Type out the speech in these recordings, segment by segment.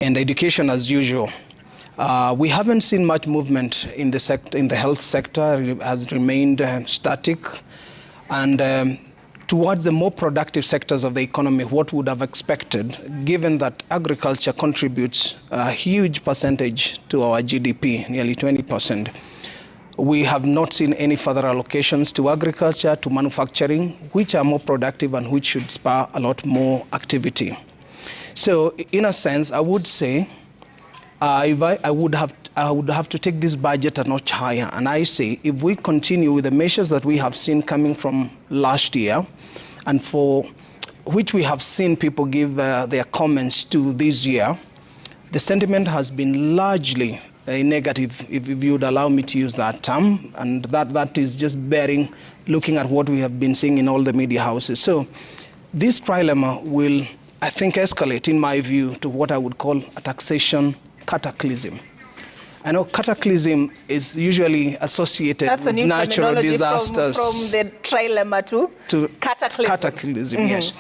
And education as usual. We haven't seen much movement in the sector, in the health sector. It has remained static. And towards the more productive sectors of the economy, what would have expected, given that agriculture contributes a huge percentage to our GDP, nearly 20%. We have not seen any further allocations to agriculture, to manufacturing, which are more productive and which should spur a lot more activity. So in a sense, I would say, I would have to take this budget a notch higher. And I say, if we continue with the measures that we have seen coming from last year, and for which we have seen people give their comments to this year, the sentiment has been largely negative, if you would allow me to use that term, and that is just bearing looking at what we have been seeing in all the media houses. So this trilemma will, I think, escalate, in my view, to what I would call a taxation cataclysm. I know cataclysm is usually associated with natural disasters. From the trilemma to cataclysm. Cataclysm, yes.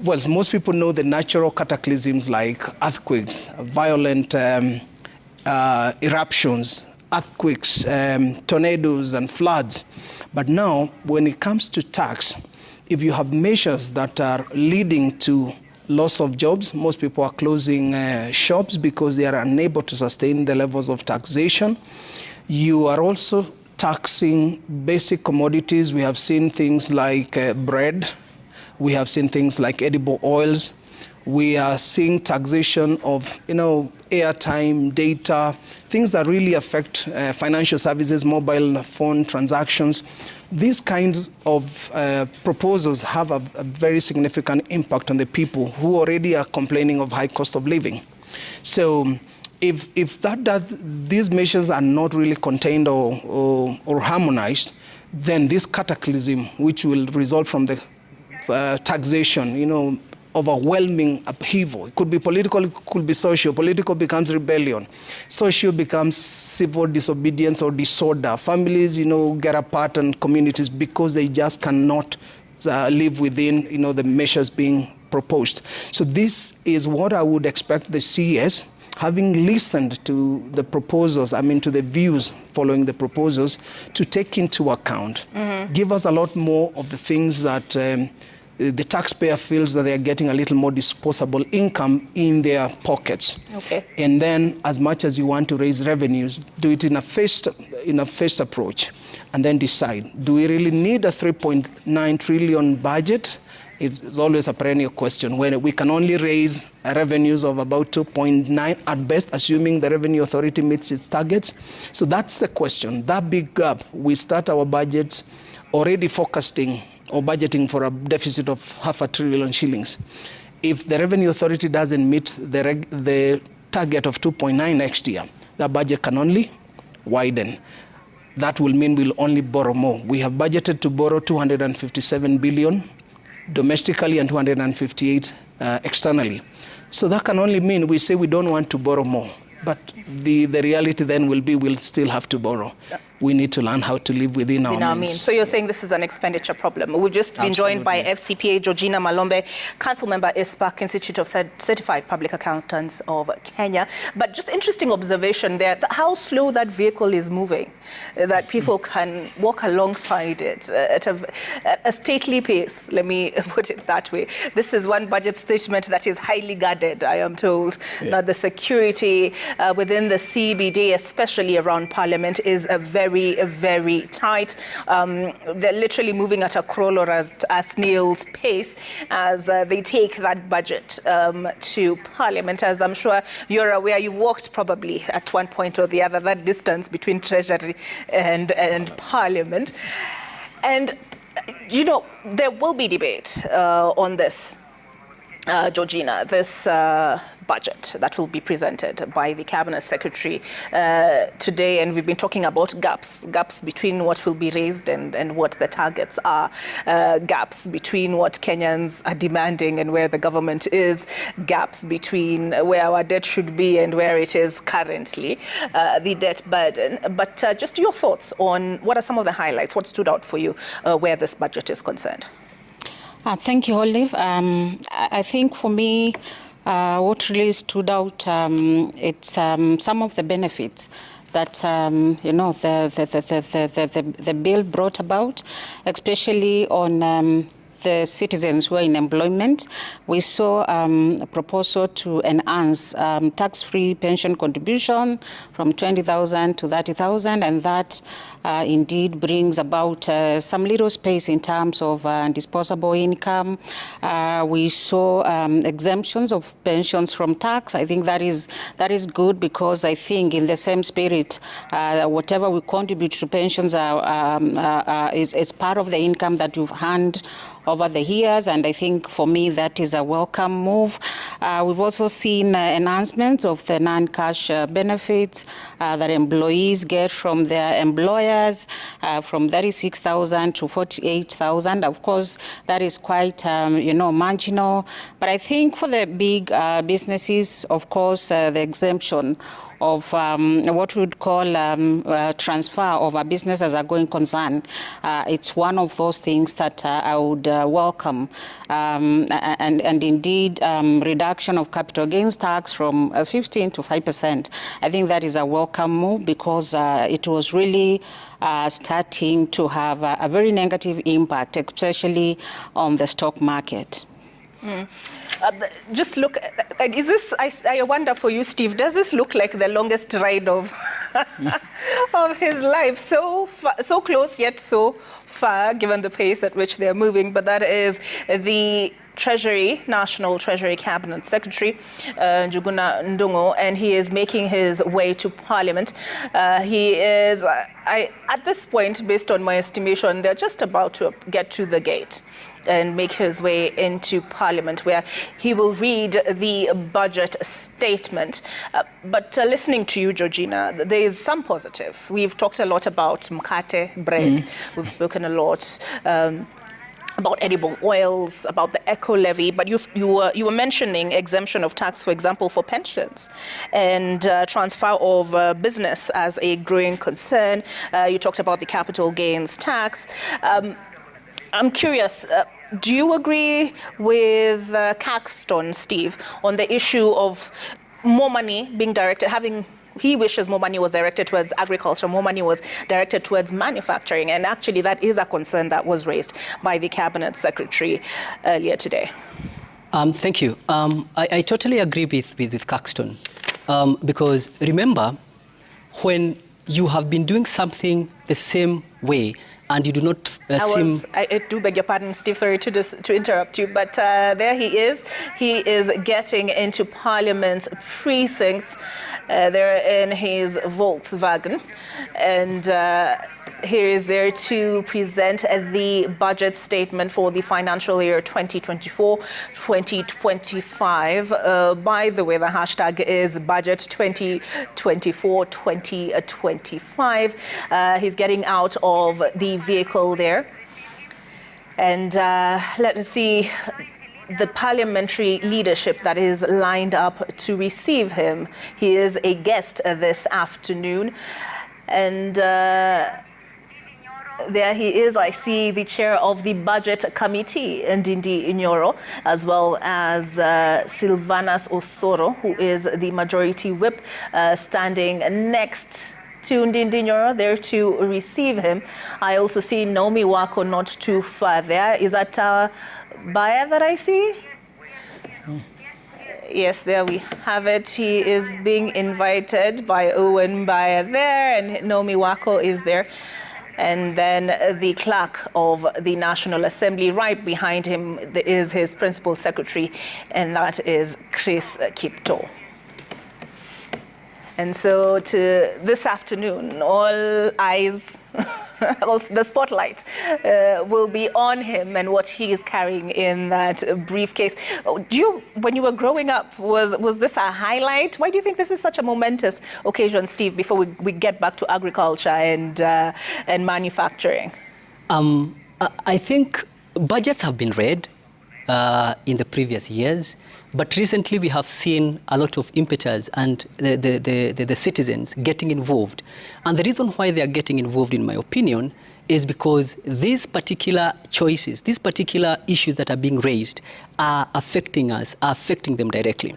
Well, most people know the natural cataclysms like earthquakes, violent eruptions, earthquakes, tornadoes, and floods. But now, when it comes to tax, if you have measures that are leading to loss of jobs, most people are closing shops because they are unable to sustain the levels of taxation. You are also taxing basic commodities. We have seen things like bread. We have seen things like edible oils. We are seeing taxation of, airtime, data, things that really affect financial services, mobile phone transactions. These kinds of proposals have a very significant impact on the people who already are complaining of high cost of living. So if these measures are not really contained or harmonized, then this cataclysm, which will result from the taxation, overwhelming upheaval. It could be political, it could be social. Political becomes rebellion. Social becomes civil disobedience or disorder. Families, get apart, and communities, because they just cannot live within, the measures being proposed. So this is what I would expect the CS, having listened to the proposals, to the views following the proposals, to take into account. Give us a lot more of the things that the taxpayer feels that they are getting a little more disposable income in their pockets. Okay. And then, as much as you want to raise revenues, do it in a phased approach, and then decide, do we really need a 3.9 trillion budget? It's always a perennial question, when we can only raise revenues of about 2.9 at best, assuming the Revenue Authority meets its targets. So that's the question, that big gap. We start our budget already forecasting or budgeting for a deficit of 500 billion shillings. If the Revenue Authority doesn't meet the target of 2.9 next year, the budget can only widen. That will mean we'll only borrow more. We have budgeted to borrow 257 billion domestically and 258 externally. So that can only mean we say we don't want to borrow more. But the reality then will be we'll still have to borrow. We need to learn how to live within our means. So you're saying this is an expenditure problem. We've just been joined by FCPA Georgina Malombe, Council Member, ISPAC, Institute of Certified Public Accountants of Kenya. But just interesting observation there, how slow that vehicle is moving, that people can walk alongside it at a stately pace, let me put it that way. This is one budget statement that is highly guarded, I am told, that the security within the CBD, especially around Parliament, is a very, very tight. They're literally moving at a crawl or a snail's pace as they take that budget to Parliament. As I'm sure you're aware, you've walked probably at one point or the other that distance between Treasury and Parliament. And, there will be debate on this. Georgina, this budget that will be presented by the Cabinet Secretary today, and we've been talking about gaps between what will be raised and what the targets are, gaps between what Kenyans are demanding and where the government is, gaps between where our debt should be and where it is currently, the debt burden. But just your thoughts on what are some of the highlights, what stood out for you where this budget is concerned? Thank you, Olive. I think for me, What really stood out, it's some of the benefits that the bill brought about, especially on the citizens who are in employment. We saw a proposal to enhance tax-free pension contribution from 20,000 to 30,000, and that indeed brings about some little space in terms of disposable income. We saw exemptions of pensions from tax. I think that is good, because I think in the same spirit, whatever we contribute to pensions is part of the income that you've earned over the years, and I think for me that is a welcome move. We've also seen enhancements of the non-cash benefits that employees get from their employers, from 36,000 to 48,000. Of course, that is quite marginal, but I think for the big businesses, of course, the exemption of what we would call transfer of a business as a going concern. It's one of those things that I would welcome. And indeed, reduction of capital gains tax from 15 to 5%. I think that is a welcome move, because it was really starting to have a very negative impact, especially on the stock market. Just look, is this, I wonder for you, Steve, does this look like the longest ride of of his life? So close yet so far, given the pace at which they're moving. But that is the Treasury, National Treasury Cabinet Secretary, Njuguna Ndung'u, and he is making his way to Parliament. He is, at this point, based on my estimation, they're just about to get to the gate and make his way into Parliament, where he will read the budget statement. But listening to you, Georgina, there is some positive. We've talked a lot about mkate, bread. We've spoken a lot about edible oils, about the eco-levy, but you were mentioning exemption of tax, for example, for pensions, and transfer of business as a growing concern. You talked about the capital gains tax. I'm curious, do you agree with Caxton, Steve, on the issue of more money being directed, he wishes more money was directed towards agriculture, more money was directed towards manufacturing, and actually that is a concern that was raised by the Cabinet Secretary earlier today? Thank you. I totally agree with Caxton, because remember, when you have been doing something the same way, and you do not I do beg your pardon, Steve, sorry to interrupt you, but there he is. He is getting into Parliament's precincts. They're in his Volkswagen, and he is there to present the budget statement for the financial year 2024-2025. By the way, the hashtag is budget 2024-2025. He's getting out of the vehicle there. And let us see the parliamentary leadership that is lined up to receive him. He is a guest this afternoon. And there he is. I see the chair of the budget committee, Ndindi Inyoro, as well as Silvanas Osoro, who is the majority whip, standing next to Ndindi Inyoro, there to receive him. I also see Naomi Wako not too far there. Is that Baya that I see? Yes, there we have it. He is being invited by Owen Baya there, and Naomi Wako is there. And then the clerk of the National Assembly, right behind him is his principal secretary, and that is Chris Kipto. And so to this afternoon, all eyes, the spotlight will be on him and what he is carrying in that briefcase. When you were growing up, was this a highlight? Why do you think this is such a momentous occasion, Steve, before we get back to agriculture and manufacturing? I think budgets have been read in the previous years. But recently we have seen a lot of impetus and the citizens getting involved. And the reason why they are getting involved, in my opinion, is because these particular choices, these particular issues that are being raised are affecting us, are affecting them directly.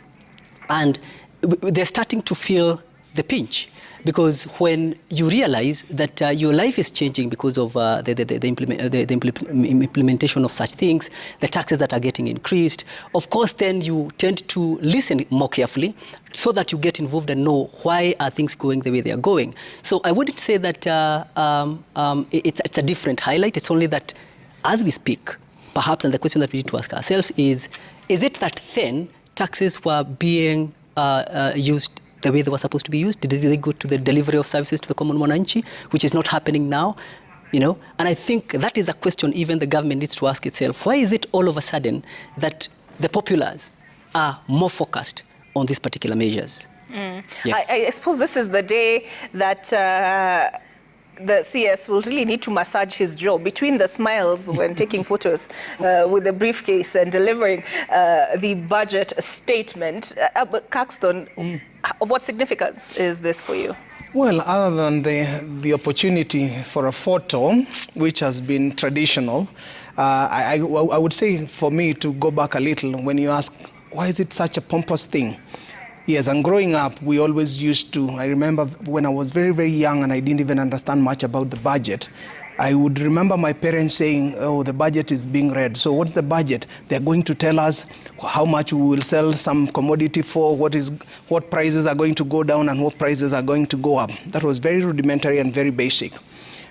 And they're starting to feel the pinch, because when you realize that your life is changing because of the implementation of such things, the taxes that are getting increased, of course, then you tend to listen more carefully so that you get involved and know why are things going the way they are going. So I wouldn't say that it's a different highlight. It's only that as we speak, perhaps, and the question that we need to ask ourselves is it that then taxes were being used the way they were supposed to be used? Did they go to the delivery of services to the common mwananchi, which is not happening now? And I think that is a question even the government needs to ask itself. Why is it all of a sudden that the populace are more focused on these particular measures? Yes. I suppose this is the day that the CS will really need to massage his jaw between the smiles when taking photos with the briefcase and delivering the budget statement. Caxton, of what significance is this for you? Well, other than the opportunity for a photo, which has been traditional, I would say for me to go back a little when you ask, why is it such a pompous thing? Yes, and growing up, we always used to, I remember when I was very, very young and I didn't even understand much about the budget, I would remember my parents saying, oh, the budget is being read. So what's the budget? They're going to tell us how much we will sell some commodity for, what prices are going to go down and what prices are going to go up. That was very rudimentary and very basic.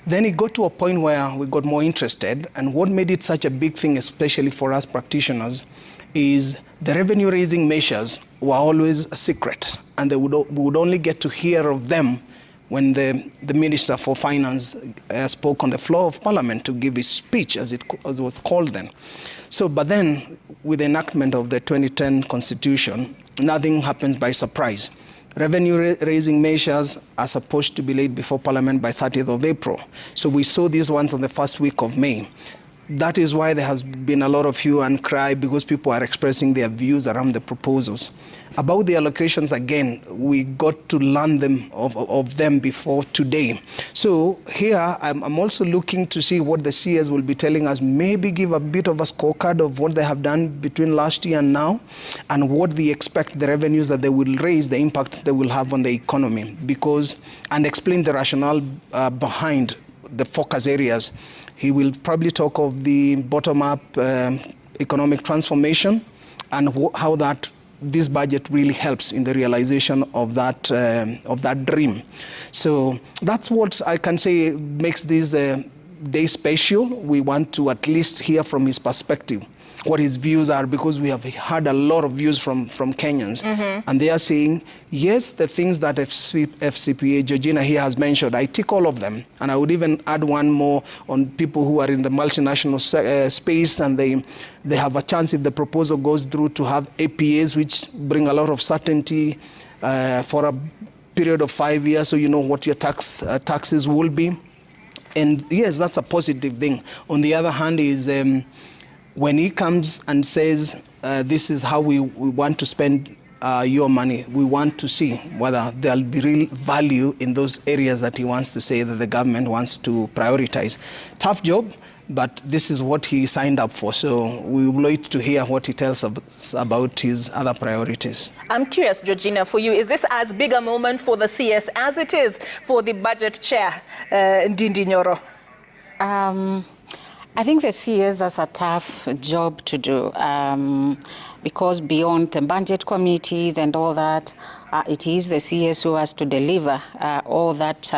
Then it got to a point where we got more interested, and what made it such a big thing, especially for us practitioners, is the revenue-raising measures were always a secret, and we would only get to hear of them when the Minister for Finance spoke on the floor of Parliament to give his speech, as it was called then. So, but then, with the enactment of the 2010 Constitution, nothing happens by surprise. Revenue-raising measures are supposed to be laid before Parliament by 30th of April. So we saw these ones on the first week of May. That is why there has been a lot of hue and cry, because people are expressing their views around the proposals. About the allocations, again, we got to learn them of them before today. So here, I'm also looking to see what the CS will be telling us, maybe give a bit of a scorecard of what they have done between last year and now, and what they expect the revenues that they will raise, the impact they will have on the economy, and explain the rationale behind the focus areas. He will probably talk of the bottom-up economic transformation and how this budget really helps in the realization of that dream. So that's what I can say makes this day special. We want to at least hear from his perspective what his views are, because we have had a lot of views from Kenyans. And they are saying, yes, the things that FCPA Georgina here has mentioned, I tick all of them. And I would even add one more on people who are in the multinational space, and they have a chance, if the proposal goes through, to have APAs, which bring a lot of certainty for a period of 5 years, so you know what your taxes will be. And yes, that's a positive thing. On the other hand is, when he comes and says, this is how we want to spend your money, we want to see whether there'll be real value in those areas that he wants to say that the government wants to prioritize. Tough job, but this is what he signed up for. So we would like to hear what he tells us about his other priorities. I'm curious, Georgina, for you, is this as big a moment for the CS as it is for the budget chair, Ndindi Nyoro? I think the CS has a tough job to do because beyond the budget committees and all that, it is the CS who has to deliver all that,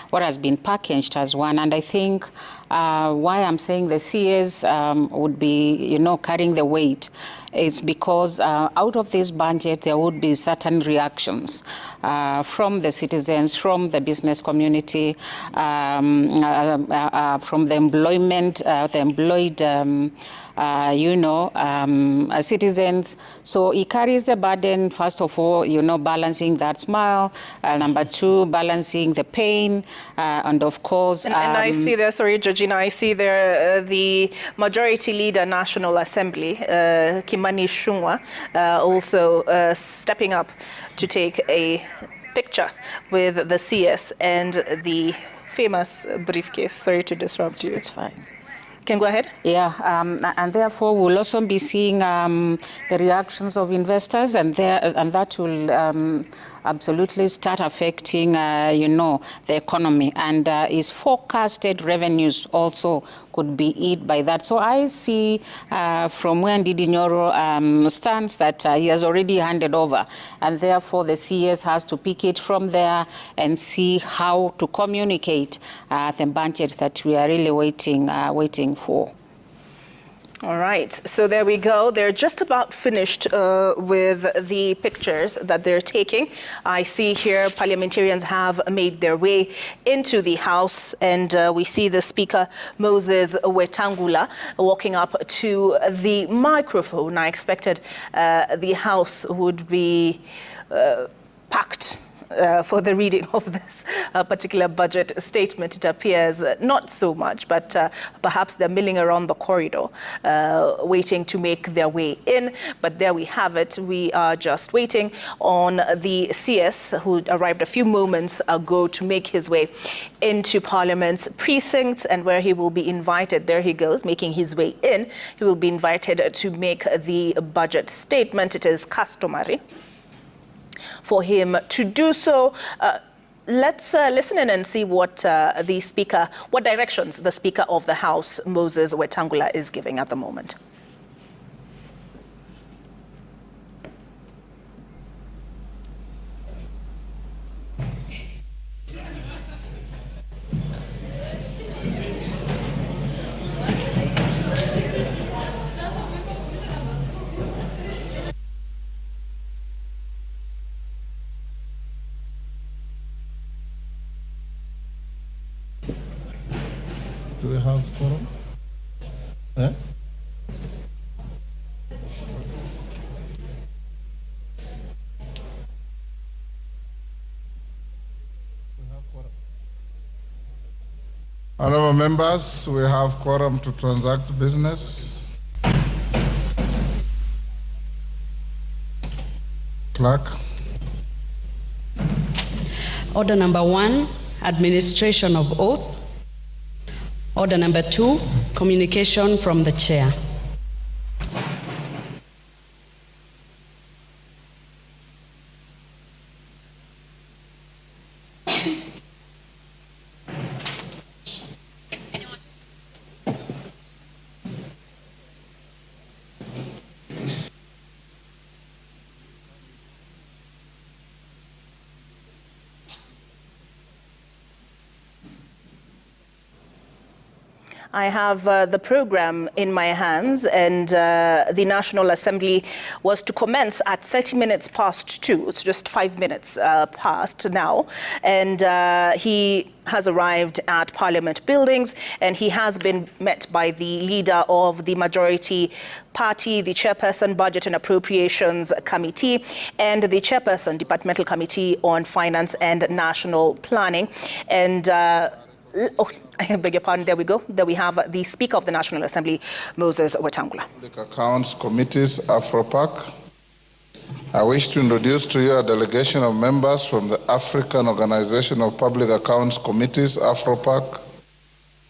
what has been packaged as one. And I think why I'm saying the CS would be, carrying the weight is because out of this budget, there would be certain reactions from the citizens, from the business community, from the employed, citizens. So he carries the burden, first of all, balancing that smile, number two, balancing the pain, and of course... And I see there, sorry, Georgina, I see there the Majority Leader National Assembly, Kimani Ichung'wah, also stepping up to take a picture with the CS and the famous briefcase. Sorry to disrupt you. It's fine. You can go ahead. Yeah, and therefore we'll also be seeing the reactions of investors, and that will absolutely start affecting, the economy, and is forecasted revenues also could be hit by that. So I see from where Ndidi Nyoro stands that he has already handed over, and therefore the CS has to pick it from there and see how to communicate the budget that we are really waiting for. All right, so there we go. They're just about finished with the pictures that they're taking. I see here parliamentarians have made their way into the House, and we see the Speaker, Moses Wetangula, walking up to the microphone. I expected the House would be packed for the reading of this particular budget statement. It appears not so much, but perhaps they're milling around the corridor, waiting to make their way in. But there we have it. We are just waiting on the CS, who arrived a few moments ago, to make his way into Parliament's precincts, and where he will be invited. There he goes, making his way in. He will be invited to make the budget statement. It is customary for him to do so. Let's listen in and see what what directions the Speaker of the House, Moses Wetangula, is giving at the moment. Do we have quorum? Eh? Honourable members, we have quorum to transact business. Clerk. Order number 1, administration of oath. Order number 2, communication from the chair. I have the program in my hands, and the National Assembly was to commence at 30 minutes past 2. It's just 5 minutes past now. And he has arrived at Parliament buildings, and he has been met by the leader of the majority party, the chairperson, Budget and Appropriations Committee, and the chairperson, Departmental Committee on Finance and National Planning. And I beg your pardon, there we go. There we have the Speaker of the National Assembly, Moses Wetangula. Public Accounts Committees, AfroPac. I wish to introduce to you a delegation of members from the African Organization of Public Accounts Committees, AfroPac,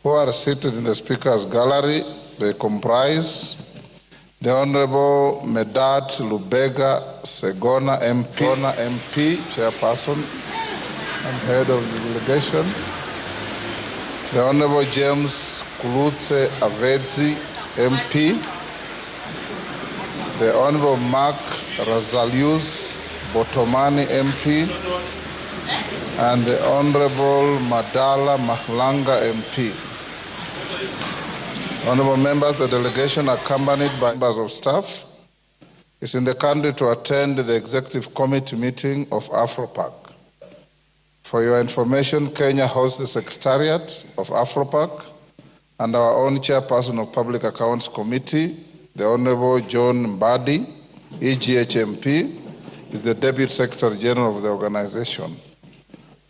who are seated in the Speaker's gallery. They comprise the Honorable Medat Lubega Segona MP, Chairperson and Head of the delegation. The Honorable James Kulutse Avedzi, MP. The Honorable Mark Razalius Botomani, MP. And the Honorable Madala Mahlanga, MP. Honorable members, the delegation, accompanied by members of staff, is in the country to attend the Executive Committee meeting of AfroPac. For your information, Kenya hosts the Secretariat of AfroPac, and our own Chairperson of Public Accounts Committee, the Honorable John Mbadi, EGHMP, is the Deputy Secretary General of the organization.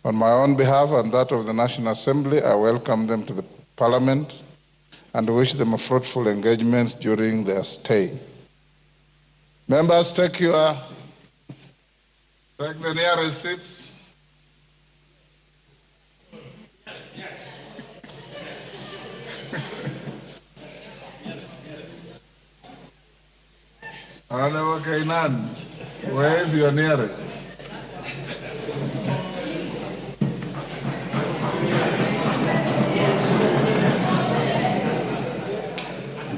On my own behalf and that of the National Assembly, I welcome them to the Parliament and wish them a fruitful engagement during their stay. Members, take the nearest seats. Honorable Kainan, where is your nearest?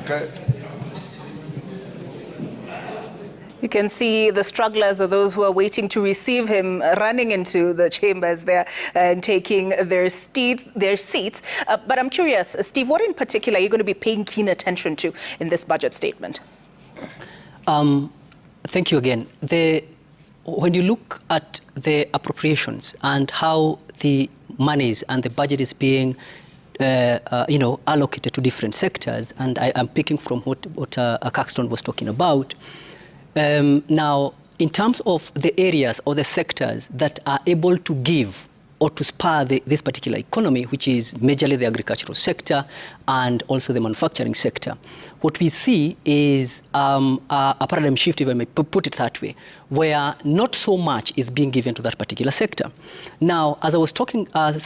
Okay. You can see the strugglers or those who are waiting to receive him running into the chambers there and taking their seats. But I'm curious, Steve, what in particular are you going to be paying keen attention to in this budget statement? Thank you again. When you look at the appropriations and how the monies and the budget is being allocated to different sectors, and I'm picking from what Caxton was talking about. Now, in terms of the areas or the sectors that are able to give or to spur this particular economy, which is majorly the agricultural sector and also the manufacturing sector, what we see is a paradigm shift, if I may put it that way, where not so much is being given to that particular sector. Now, as I was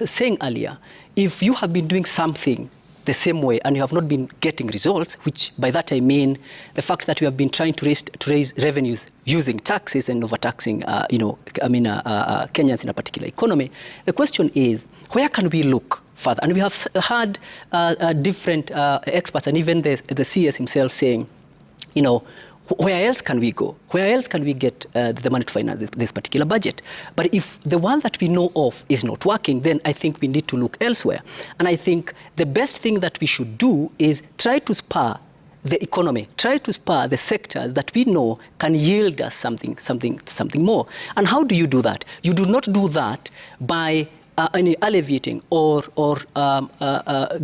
saying earlier, if you have been doing something the same way and you have not been getting results, which by that I mean the fact that we have been trying to raise revenues using taxes and overtaxing, Kenyans in a particular economy, the question is, where can we look further? And we have had different experts and even the CS himself saying, where else can we go? Where else can we get the money to finance this particular budget? But if the one that we know of is not working, then I think we need to look elsewhere. And I think the best thing that we should do is try to spur the economy, try to spur the sectors that we know can yield us something more. And how do you do that? You do not do that by alleviating or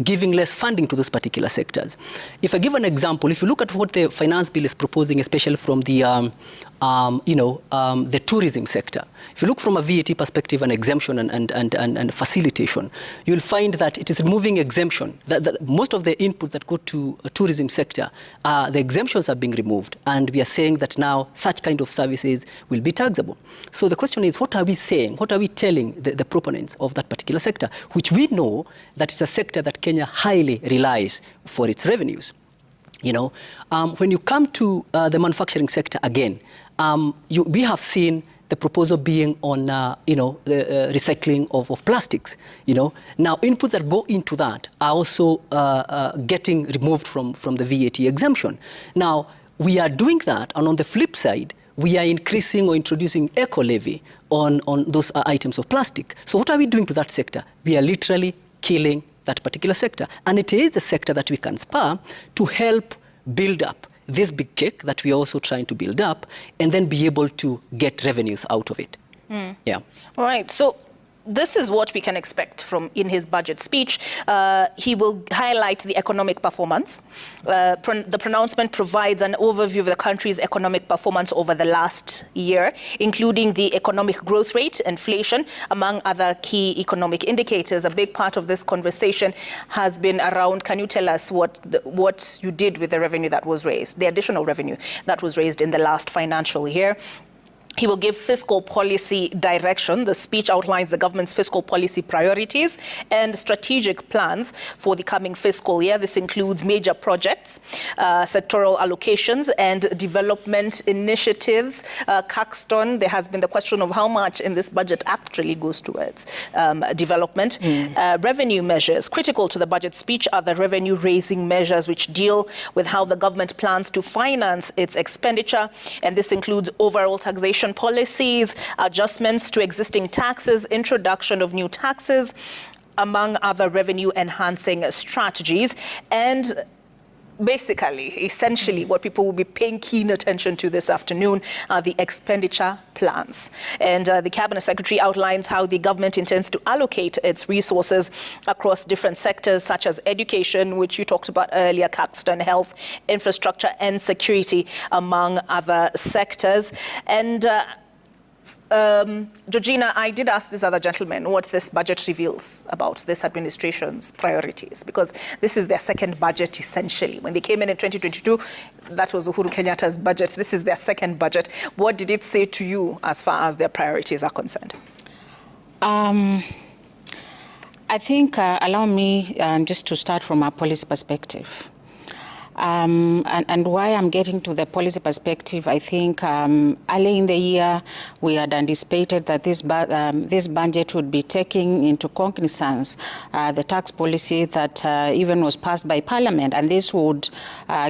giving less funding to those particular sectors. If I give an example, if you look at what the finance bill is proposing, especially from the tourism sector, if you look from a VAT perspective and exemption and facilitation, you'll find that it is removing exemption. That most of the inputs that go to a tourism sector, the exemptions are being removed, and we are saying that now such kind of services will be taxable. So the question is, what are we saying? What are we telling the proponents of that particular sector, which we know that it's a sector that Kenya highly relies for its revenues? When you come to the manufacturing sector again, we have seen the proposal being on, the recycling of plastics. Now, inputs that go into that are also getting removed from the VAT exemption. Now, we are doing that, and on the flip side, we are increasing or introducing eco-levy on those items of plastic. So what are we doing to that sector? We are literally killing that particular sector. And it is the sector that we can spur to help build up this big cake that we are also trying to build up and then be able to get revenues out of it. Yeah. All right. So this is what we can expect from in his budget speech. He will highlight the economic performance. The pronouncement provides an overview of the country's economic performance over the last year, including the economic growth rate, inflation, among other key economic indicators. A big part of this conversation has been around, can you tell us what you did with the revenue that was raised, the additional revenue that was raised in the last financial year? He will give fiscal policy direction. The speech outlines the government's fiscal policy priorities and strategic plans for the coming fiscal year. This includes major projects, sectoral allocations, and development initiatives. Caxton, there has been the question of how much in this budget actually goes towards development. Revenue measures. Critical to the budget speech are the revenue-raising measures which deal with how the government plans to finance its expenditure, and this includes overall taxation policies, adjustments to existing taxes, introduction of new taxes, among other revenue-enhancing strategies. And basically, essentially, what people will be paying keen attention to this afternoon are the expenditure plans. And the Cabinet Secretary outlines how the government intends to allocate its resources across different sectors, such as education, which you talked about earlier, Caxton, health, infrastructure, and security, among other sectors. And Georgina, I did ask this other gentleman what this budget reveals about this administration's priorities, because this is their second budget, essentially. When they came in 2022, that was Uhuru Kenyatta's budget. This is their second budget. What did it say to you as far as their priorities are concerned? I think, allow me just to start from a policy perspective. And why I'm getting to the policy perspective, I think early in the year we had anticipated that this budget would be taking into cognizance the tax policy that even was passed by Parliament, and this would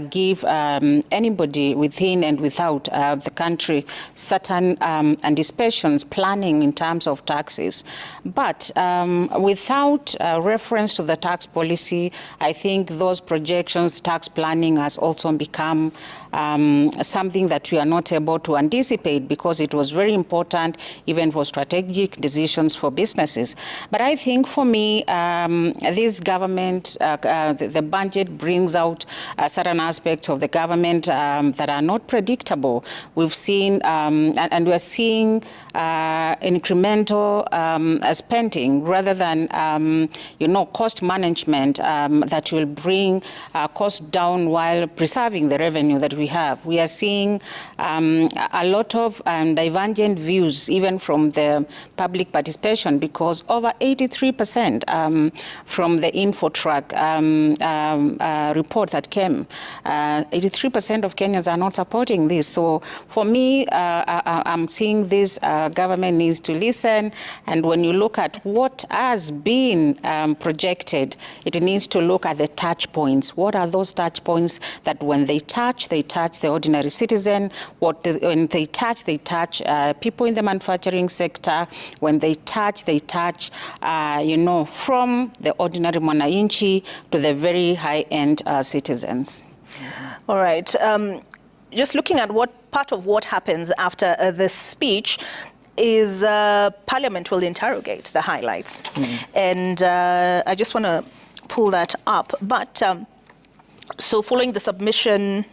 give anybody within and without the country certain anticipations, planning in terms of taxes. But without reference to the tax policy, I think those projections, tax planning has also become something that we are not able to anticipate, because it was very important even for strategic decisions for businesses. But I think for me, this government, the budget brings out certain aspects of the government that are not predictable. We've seen, and we're seeing incremental spending rather than, cost management that will bring costs down while preserving the revenue that we have. We are seeing a lot of divergent views, even from the public participation, because over 83% from the InfoTrack report that came, 83% of Kenyans are not supporting this. So for me, I'm seeing this government needs to listen, and when you look at what has been projected, it needs to look at the touch points. What are those touch points that when they touch the ordinary citizen? When they touch people in the manufacturing sector. When they touch, from the ordinary mwananchi to the very high-end citizens. All right. Just looking at part of what happens after this speech is Parliament will interrogate the highlights. And I just want to pull that up. But so following the submission,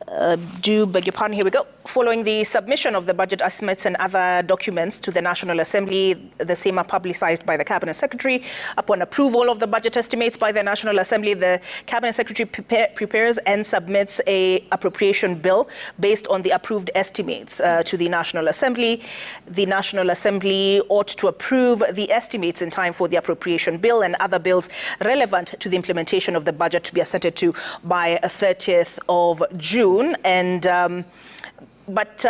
beg your pardon, here we go. Following the submission of the budget estimates and other documents to the National Assembly, the same are publicized by the Cabinet Secretary. Upon approval of the budget estimates by the National Assembly, the Cabinet Secretary prepares and submits an appropriation bill based on the approved estimates to the National Assembly. The National Assembly ought to approve the estimates in time for the appropriation bill and other bills relevant to the implementation of the budget to be assented to by 30th of June. And but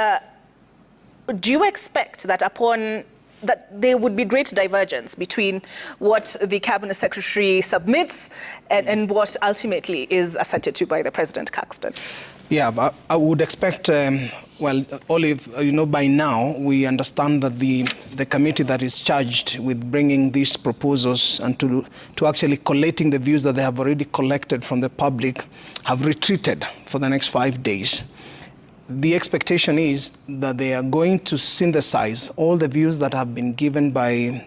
do you expect that that there would be great divergence between what the Cabinet Secretary submits and what ultimately is assented to by the President, Caxton? Yeah, but I would expect, Olive, by now we understand that the committee that is charged with bringing these proposals and to actually collating the views that they have already collected from the public have retreated for the next 5 days. The expectation is that they are going to synthesize all the views that have been given by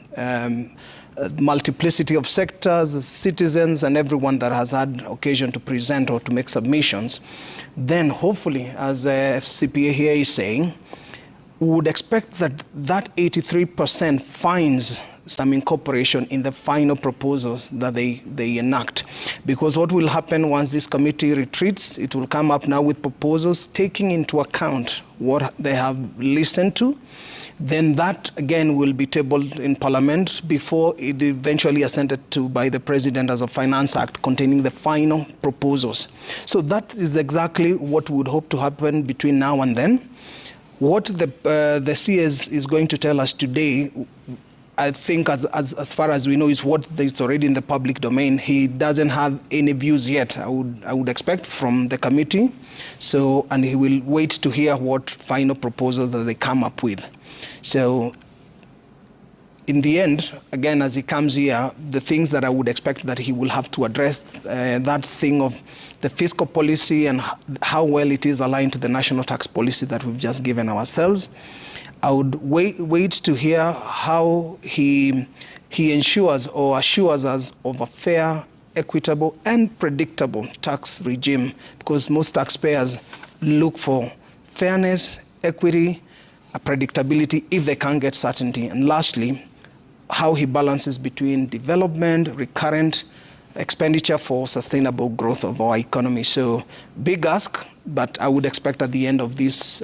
multiplicity of sectors, citizens, and everyone that has had occasion to present or to make submissions. Then hopefully, as FCPA here is saying, we would expect that 83% finds some incorporation in the final proposals that they enact. Because what will happen once this committee retreats, it will come up now with proposals taking into account what they have listened to. Then that again will be tabled in Parliament before it eventually assented to by the President as a Finance Act containing the final proposals. So that is exactly what we would hope to happen between now and then. What the CS is going to tell us today, I think as far as we know, is what is already in the public domain. He doesn't have any views yet, I would expect, from the committee. So, and he will wait to hear what final proposals that they come up with. So in the end, again, as he comes here, the things that I would expect that he will have to address, that thing of the fiscal policy and how well it is aligned to the national tax policy that we've just given ourselves. I would wait to hear how he ensures or assures us of a fair, equitable, and predictable tax regime, because most taxpayers look for fairness, equity, predictability if they can't get certainty. And lastly, how he balances between development, recurrent expenditure for sustainable growth of our economy. So big ask, but I would expect at the end of this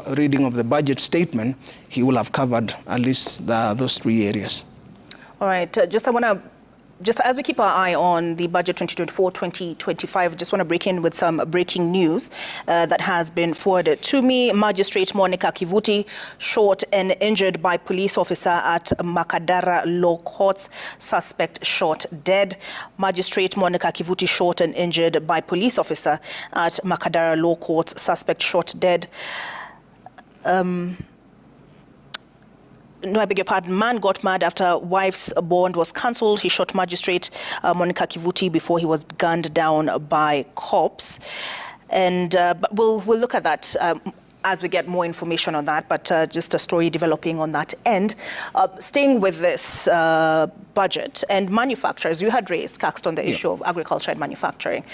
reading of the budget statement, he will have covered at least those three areas. All right, just I want to just as we keep our eye on the budget 2024-2025, just want to break in with some breaking news that has been forwarded to me. Magistrate Monica Kivuti shot and injured by police officer at Makadara Law Courts. Suspect shot dead. Magistrate Monica Kivuti shot and injured by police officer at Makadara Law Courts. Suspect shot dead. No, I beg your pardon. Man got mad after wife's bond was cancelled. He shot magistrate Monica Kivuti before he was gunned down by cops. And but we'll look at that as we get more information on that. But just a story developing on that end. Staying with this budget and manufacturers, you had raised, Caxton, the issue of agriculture and manufacturing.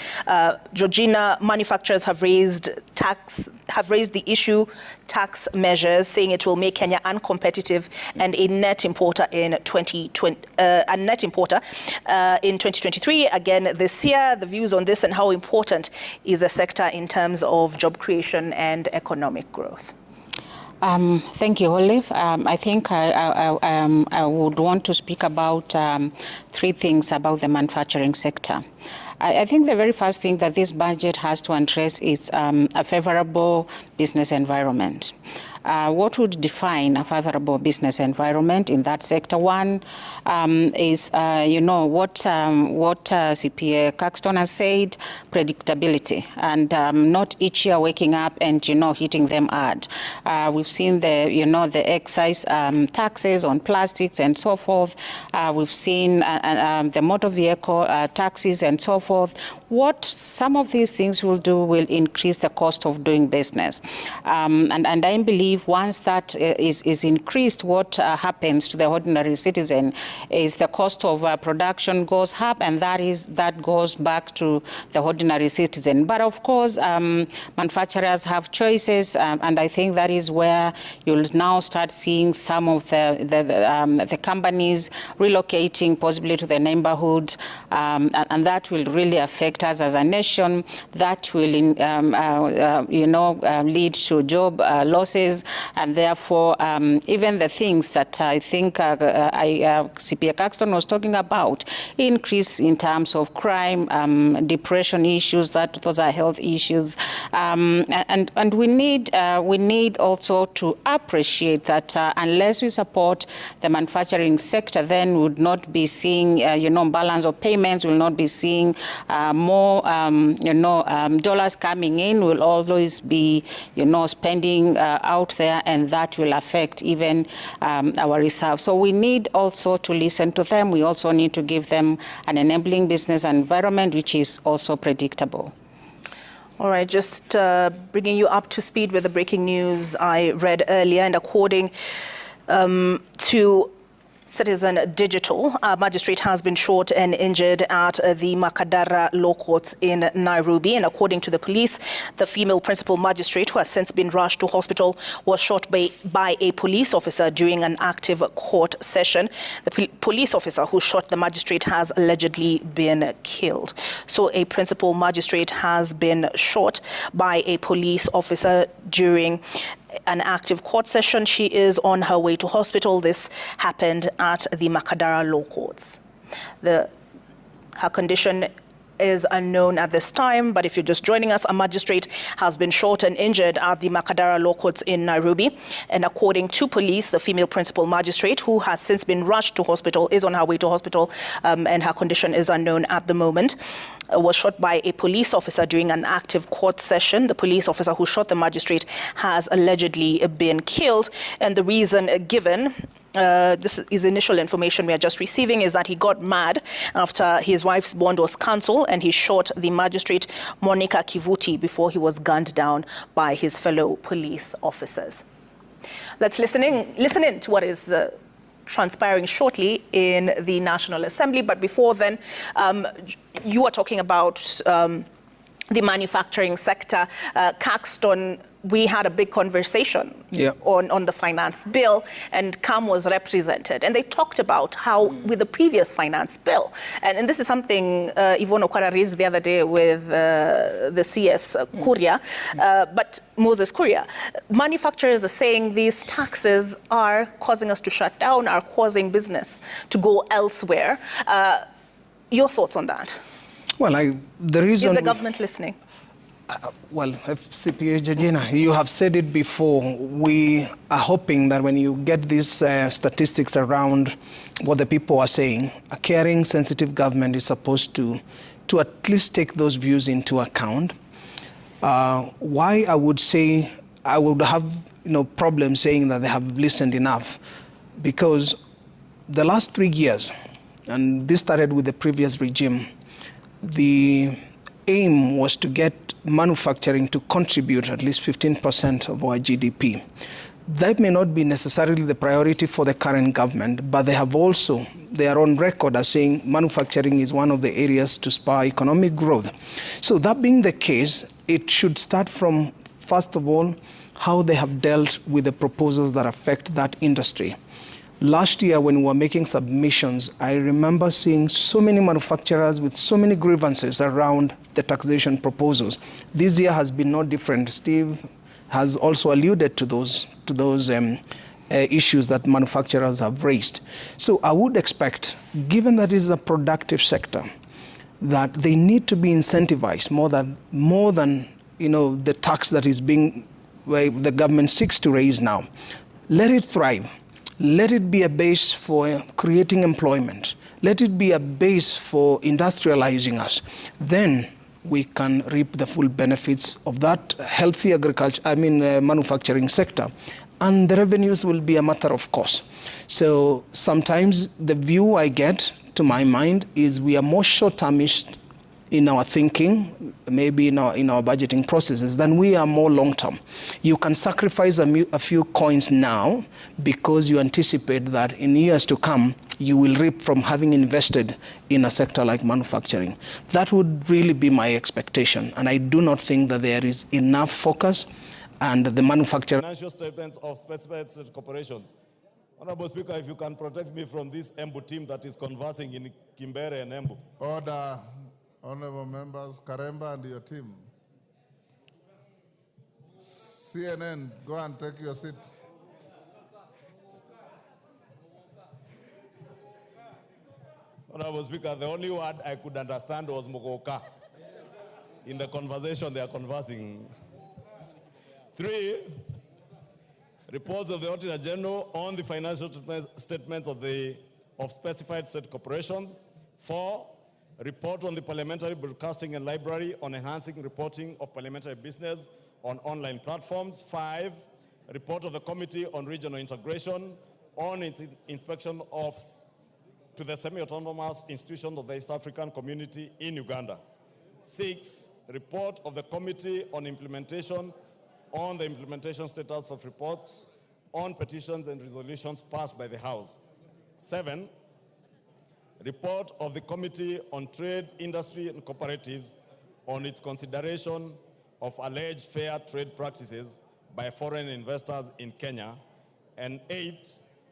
Georgina, manufacturers have raised the issue, tax measures, saying it will make Kenya uncompetitive and a net importer in 2023. Again, this year, the views on this and how important is the sector in terms of job creation and economic growth. Thank you, Olive. I think I would want to speak about three things about the manufacturing sector. I think the very first thing that this budget has to address is a favorable business environment. What would define a favorable business environment in that sector? One is, what CPA Caxton has said, predictability, and not each year waking up and, hitting them hard. We've seen the excise taxes on plastics and so forth. We've seen the motor vehicle taxes and so forth. What some of these things will do will increase the cost of doing business. And I believe once that is increased, what happens to the ordinary citizen is the cost of production goes up, and that goes back to the ordinary citizen. But of course, manufacturers have choices, and I think that is where you'll now start seeing some of the companies relocating possibly to the neighborhoods, and that will really affect us as a nation. That will, lead to job losses, and therefore, even the things that I think CPA Caxton was talking about, increase in terms of crime, depression issues, those are health issues, and we need also to appreciate that unless we support the manufacturing sector, then we would not be seeing, balance of payments, will not be seeing more, dollars coming in. We'll always be, spending out there, and that will affect even our reserves. So we need also to listen to them. We also need to give them an enabling business environment, which is also predictable. All right, just bringing you up to speed with the breaking news I read earlier, and according to Citizen Digital, a magistrate has been shot and injured at the Makadara Law Courts in Nairobi. And according to the police, the female principal magistrate, who has since been rushed to hospital, was shot by a police officer during an active court session. The police officer who shot the magistrate has allegedly been killed. So a principal magistrate has been shot by a police officer during an active court session. She is on her way to hospital. This happened at the Makadara Law Courts. Her condition is unknown at this time, but if you're just joining us, a magistrate has been shot and injured at the Makadara Law Courts in Nairobi. And according to police, the female principal magistrate, who has since been rushed to hospital, is on her way to hospital, and her condition is unknown at the moment, was shot by a police officer during an active court session. The police officer who shot the magistrate has allegedly been killed, and the reason given, this is initial information we are just receiving, is that he got mad after his wife's bond was cancelled, and he shot the magistrate Monica Kivuti before he was gunned down by his fellow police officers. Let's listen in to what is transpiring shortly in the National Assembly. But before then, you are talking about the manufacturing sector. Caxton, we had a big conversation on the finance bill, and CAM was represented. And they talked about how with the previous finance bill, and this is something Yvonne Okwara raised the other day with the CS Kuria, but Moses Kuria, manufacturers are saying these taxes are causing us to shut down, are causing business to go elsewhere. Your thoughts on that? Well, the reason... Is the government listening? Well, FCPA Georgina, you have said it before. We are hoping that when you get these statistics around what the people are saying, a caring, sensitive government is supposed to at least take those views into account. Why I would say I would have problems saying that they have listened enough, because the last 3 years, and this started with the previous regime, the aim was to get manufacturing to contribute at least 15% of our GDP. That may not be necessarily the priority for the current government, but they have also their own record as saying manufacturing is one of the areas to spur economic growth. So that being the case, it should start from, first of all, how they have dealt with the proposals that affect that industry. Last year, when we were making submissions, I remember seeing so many manufacturers with so many grievances around the taxation proposals. This year has been no different. Steve has also alluded to those issues that manufacturers have raised. So I would expect, given that it is a productive sector, that they need to be incentivized more than the tax that is being the government seeks to raise now. Let it thrive. Let it be a base for creating employment. Let it be a base for industrializing us. Then we can reap the full benefits of that healthy manufacturing sector. And the revenues will be a matter of course. So sometimes the view I get, to my mind, is we are more short-termist in our thinking, maybe in our budgeting processes, than we are more long-term. You can sacrifice a few coins now because you anticipate that in years to come, you will reap from having invested in a sector like manufacturing. That would really be my expectation, and I do not think that there is enough focus and the manufacturer... Financial statements of specified state corporations. Honorable Speaker, if you can protect me from this Embu team that is conversing in Kimbere and Embu. Order. Honorable members, Karemba and your team. CNN, go and take your seat. Honorable Speaker, the only word I could understand was Mogoka. In the conversation they are conversing. 3, reports of the Auditor General on the financial statements of specified state corporations. 4, report on the Parliamentary Broadcasting and Library on enhancing reporting of parliamentary business on online platforms. 5, report of the Committee on Regional Integration on its inspection to the semi-autonomous institutions of the East African Community in Uganda. 6, report of the Committee on Implementation on the implementation status of reports on petitions and resolutions passed by the House. 7, report of the Committee on Trade, Industry and Cooperatives on its consideration of alleged fair trade practices by foreign investors in Kenya. And 8,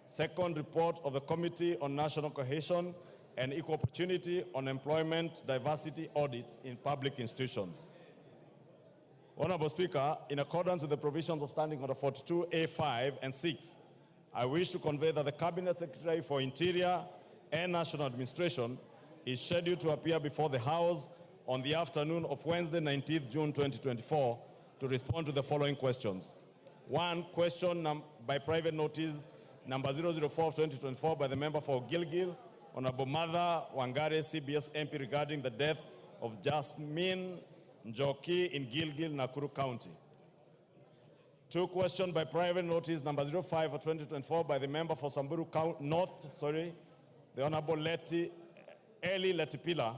second report of the Committee on National Cohesion and Equal Opportunity on Employment Diversity Audit in Public Institutions. Honorable Speaker, in accordance with the provisions of Standing Order 42A5 and 6, I wish to convey that the Cabinet Secretary for Interior and National Administration is scheduled to appear before the House on the afternoon of Wednesday, 19th June 2024, to respond to the following questions. 1, question by private notice number 004 of 2024 by the member for Gilgil, Honorable Mother Wangare, CBS MP, regarding the death of Jasmine Njoki in Gilgil, Nakuru County. 2, question by private notice number 05 of 2024 by the member for Samburu North, the Honorable Eli Letipila,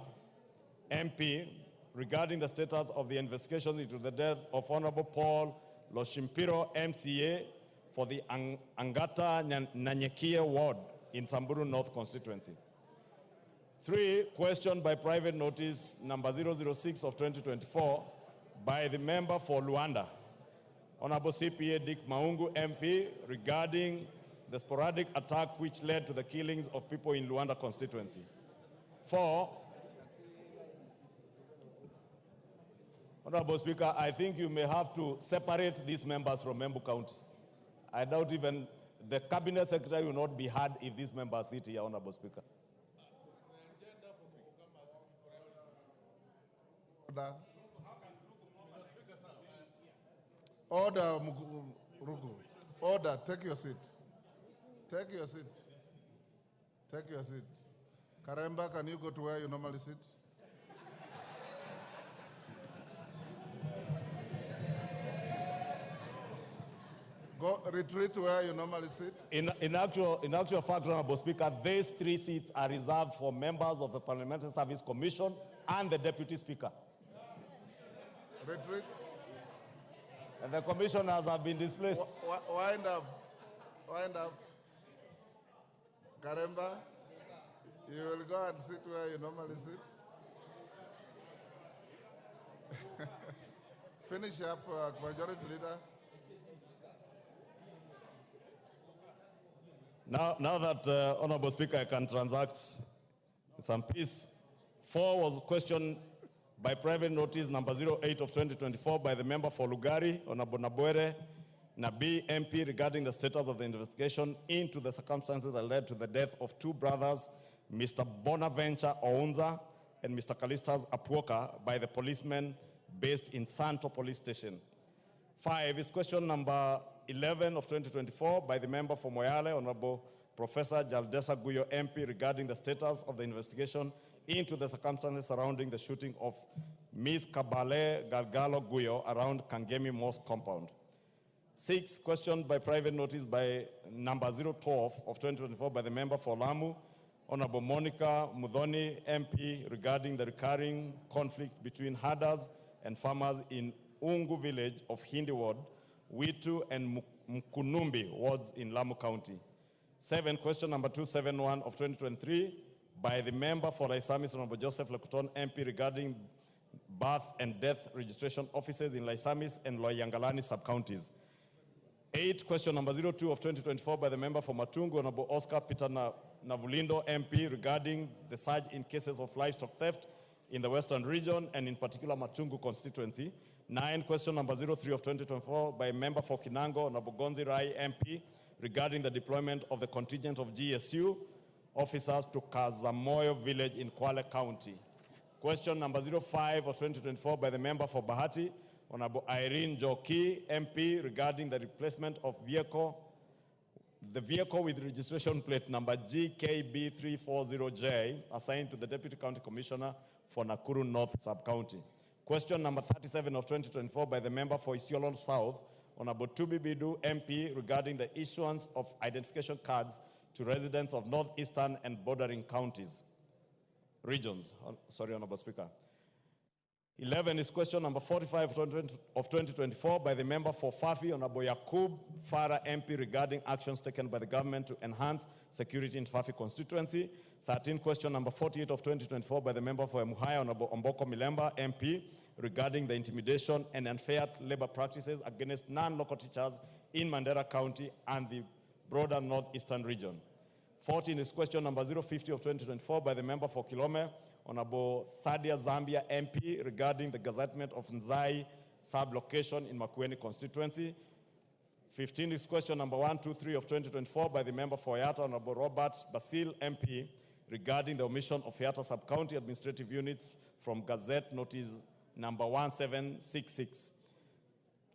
MP, regarding the status of the investigation into the death of Honorable Paul Loshimpiro, MCA, for the Angata Nanyekia ward in Samburu North constituency. 3, question by private notice number 006 of 2024 by the member for Luanda, Honorable CPA Dick Maungu, MP, regarding the sporadic attack which led to the killings of people in Luanda constituency. 4, Honorable Speaker, I think you may have to separate these members from Embu County. I doubt even the Cabinet Secretary will not be heard if these members sit here, Honorable Speaker. Order. Order, Rugu. Order, take your seat. Take your seat. Take your seat. Karemba, can you go to where you normally sit? Go retreat to where you normally sit. In actual fact, Honorable Speaker, these 3 seats are reserved for members of the Parliamentary Service Commission and the Deputy Speaker. Retreat. And the commissioners have been displaced. Wind up. Wind up. Karemba, you will go and sit where you normally sit. Finish up, Majority Leader. Now that, Honorable Speaker, I can transact some peace. 4 was questioned by private notice number 08 of 2024 by the member for Lugari, Honorable Nabwere Nabi MP, regarding the status of the investigation into the circumstances that led to the death of 2 brothers, Mr. Bonaventure Ounza and Mr. Kalistas Apuoka, by the policemen based in Santo Police Station. 5 is question number 11 of 2024 by the member for Moyale, Honorable Professor Jaldesa Guyo MP, regarding the status of the investigation into the circumstances surrounding the shooting of Ms. Kabale Galgalo Guyo around Kangemi Mosque compound. 6, questioned by private notice by number 012 of 2024 by the member for Lamu, Honorable Monica Mudhoni MP, regarding the recurring conflict between herders and farmers in Ungu village of Hindi Ward, Witu and Mkunumbi wards in Lamu County. 7, question number 271 of 2023 by the member for Laisamis, Honorable Joseph Lekuton MP, regarding birth and death registration offices in Laisamis and Loyangalani sub-counties. 8, question number 02 of 2024 by the member for Matungu, Honorable Oscar Peter Navulindo MP, regarding the surge in cases of livestock theft in the Western region and in particular Matungu constituency. 9, question number 03 of 2024 by member for Kinango, Honorable Gonzi Rai MP, regarding the deployment of the contingent of GSU officers to Kazamoyo village in Kwale County. Question number 05 of 2024 by the member for Bahati, Honorable Irene Joki MP, regarding the replacement of the vehicle with registration plate number GKB340J assigned to the Deputy County Commissioner for Nakuru North Sub-County. Question number 37 of 2024 by the member for Isiolo South, Honorable Tubi Bidu MP, regarding the issuance of identification cards to residents of northeastern and bordering regions. Sorry, Honorable Speaker. 11 is question number 45 of 2024 by the member for Fafi, Honorable Yakub Farah MP, regarding actions taken by the government to enhance security in Fafi constituency. 13, question number 48 of 2024 by the member for Emuhaya, Honorable Omboko Milemba MP, regarding the intimidation and unfair labor practices against non-local teachers in Mandera County and the broader northeastern region. 14 is question number 050 of 2024 by the member for Kilome, Honorable Thadia Zambia MP, regarding the gazettement of Nzai sub-location in Makueni constituency. 15 is question number 123 of 2024 by the member for Yata, Honorable Robert Basil MP, regarding the omission of Yata sub-county administrative units from Gazette Notice number 1766.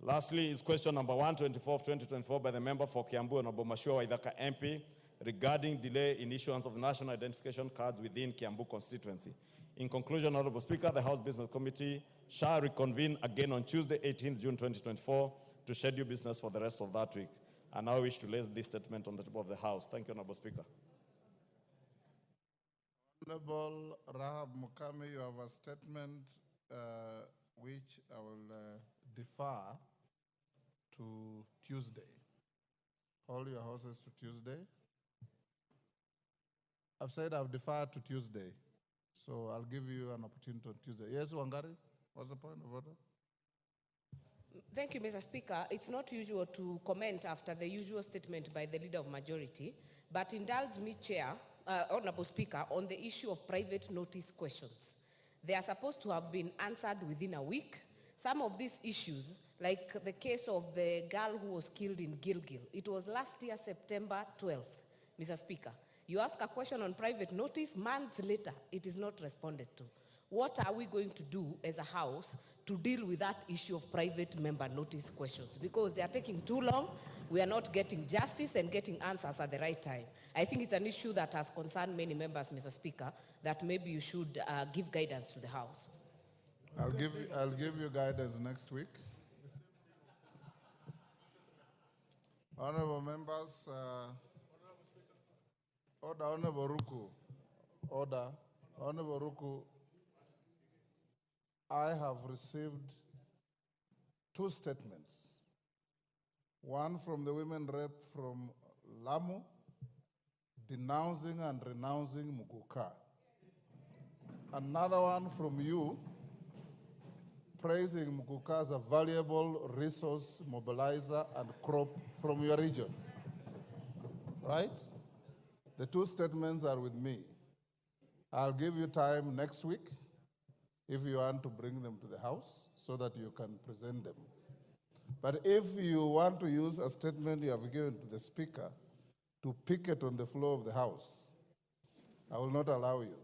Lastly is question number 124 of 2024 by the member for Kiambu, Honorable Mashua Waithaka MP, regarding delay in issuance of national identification cards within Kiambu constituency. In conclusion, Honorable Speaker, the House Business Committee shall reconvene again on Tuesday, 18th June 2024, to schedule business for the rest of that week. I now wish to lay this statement on the table of the House. Thank you, Honorable Speaker. Honorable Rahab Mukami, you have a statement which I will defer to Tuesday. Hold your horses to Tuesday. I've said I've deferred to Tuesday, so I'll give you an opportunity on Tuesday. Yes, Wangari, what's the point of order? Thank you, Mr. Speaker. It's not usual to comment after the usual statement by the Leader of Majority, but indulge me, Chair, Honorable Speaker, on the issue of private notice questions. They are supposed to have been answered within a week. Some of these issues, like the case of the girl who was killed in Gilgil, it was last year, September 12th, Mr. Speaker. You ask a question on private notice, months later, it is not responded to. what are we going to do as a house to deal with that issue of private member notice questions? Because they are taking too long, we are not getting justice and getting answers at the right time. I think it's an issue that has concerned many members, Mr. Speaker, that maybe you should give guidance to the House. I'll give you guidance next week. Honorable members, order, Honorable Ruku, order, Honorable Ruku, I have received 2 statements. One from the women rep from Lamu, denouncing and renouncing Muguka. Another one from you, praising Muguka as a valuable resource mobilizer and crop from your region. Right? The 2 statements are with me. I'll give you time next week if you want to bring them to the House so that you can present them. But if you want to use a statement you have given to the Speaker to pick it on the floor of the House, I will not allow you.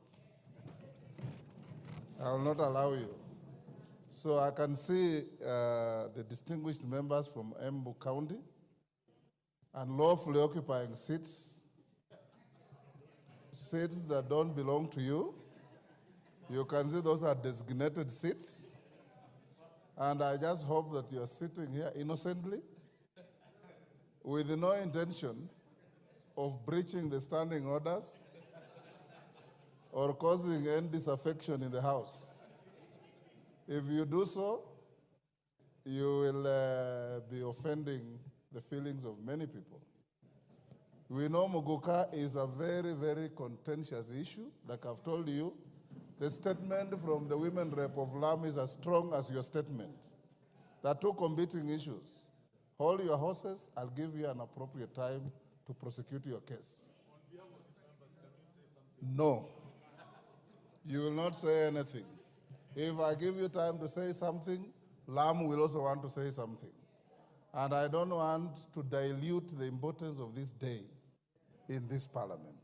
I will not allow you. So I can see the distinguished members from Embu County and lawfully occupying seats that don't belong to you. You can see those are designated seats. And I just hope that you are sitting here innocently with no intention of breaching the standing orders or causing any disaffection in the House. If you do so, you will be offending the feelings of many people. We know Muguka is a very, very contentious issue. Like I've told you, the statement from the women rep of Lamu is as strong as your statement. There are 2 competing issues. Hold your horses. I'll give you an appropriate time to prosecute your case. No. You will not say anything. If I give you time to say something, Lamu will also want to say something. And I don't want to dilute the importance of this day in this parliament.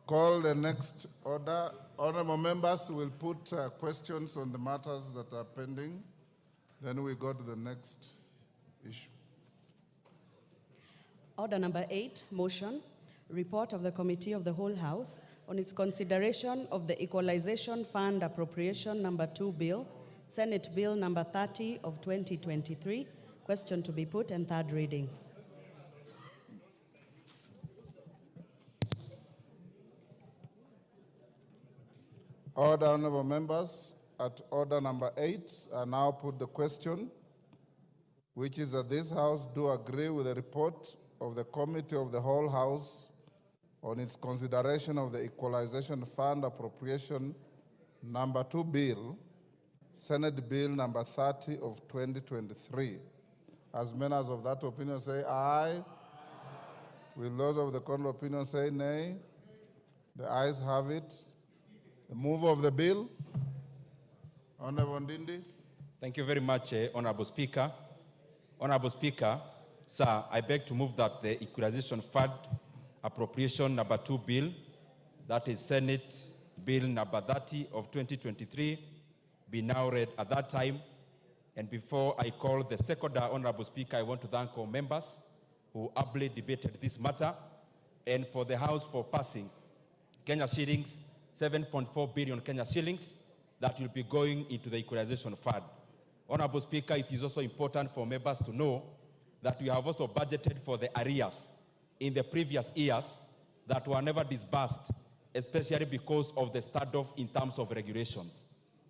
Call the next order. Honorable members will put questions on the matters that are pending. Then we go to the next issue. Order number 8, motion, report of the Committee of the Whole House on its consideration of the Equalization Fund Appropriation number 2 Bill, Senate Bill number 30 of 2023, question to be put and 3rd reading. Order, honorable members, at order number 8, I now put the question, which is that this House do agree with the report of the Committee of the Whole House on its consideration of the Equalization Fund Appropriation number 2 Bill, Senate Bill number 30 of 2023. As members of that opinion say aye. Will those of the contrary opinion say nay? The ayes have it. The move of the bill. Honorable Ndindi. Thank you very much, Honorable Speaker. Honorable Speaker, sir, I beg to move that the Equalization Fund Appropriation number 2 Bill, that is Senate Bill number 30 of 2023, be now read at that time. And before I call the second Honorable Speaker, I want to thank all members who ably debated this matter and for the House for passing Kenya shillings, 7.4 billion Kenya shillings that will be going into the Equalization Fund. Honorable Speaker, it is also important for members to know that we have also budgeted for the arrears in the previous years that were never disbursed, especially because of the standoff in terms of regulations.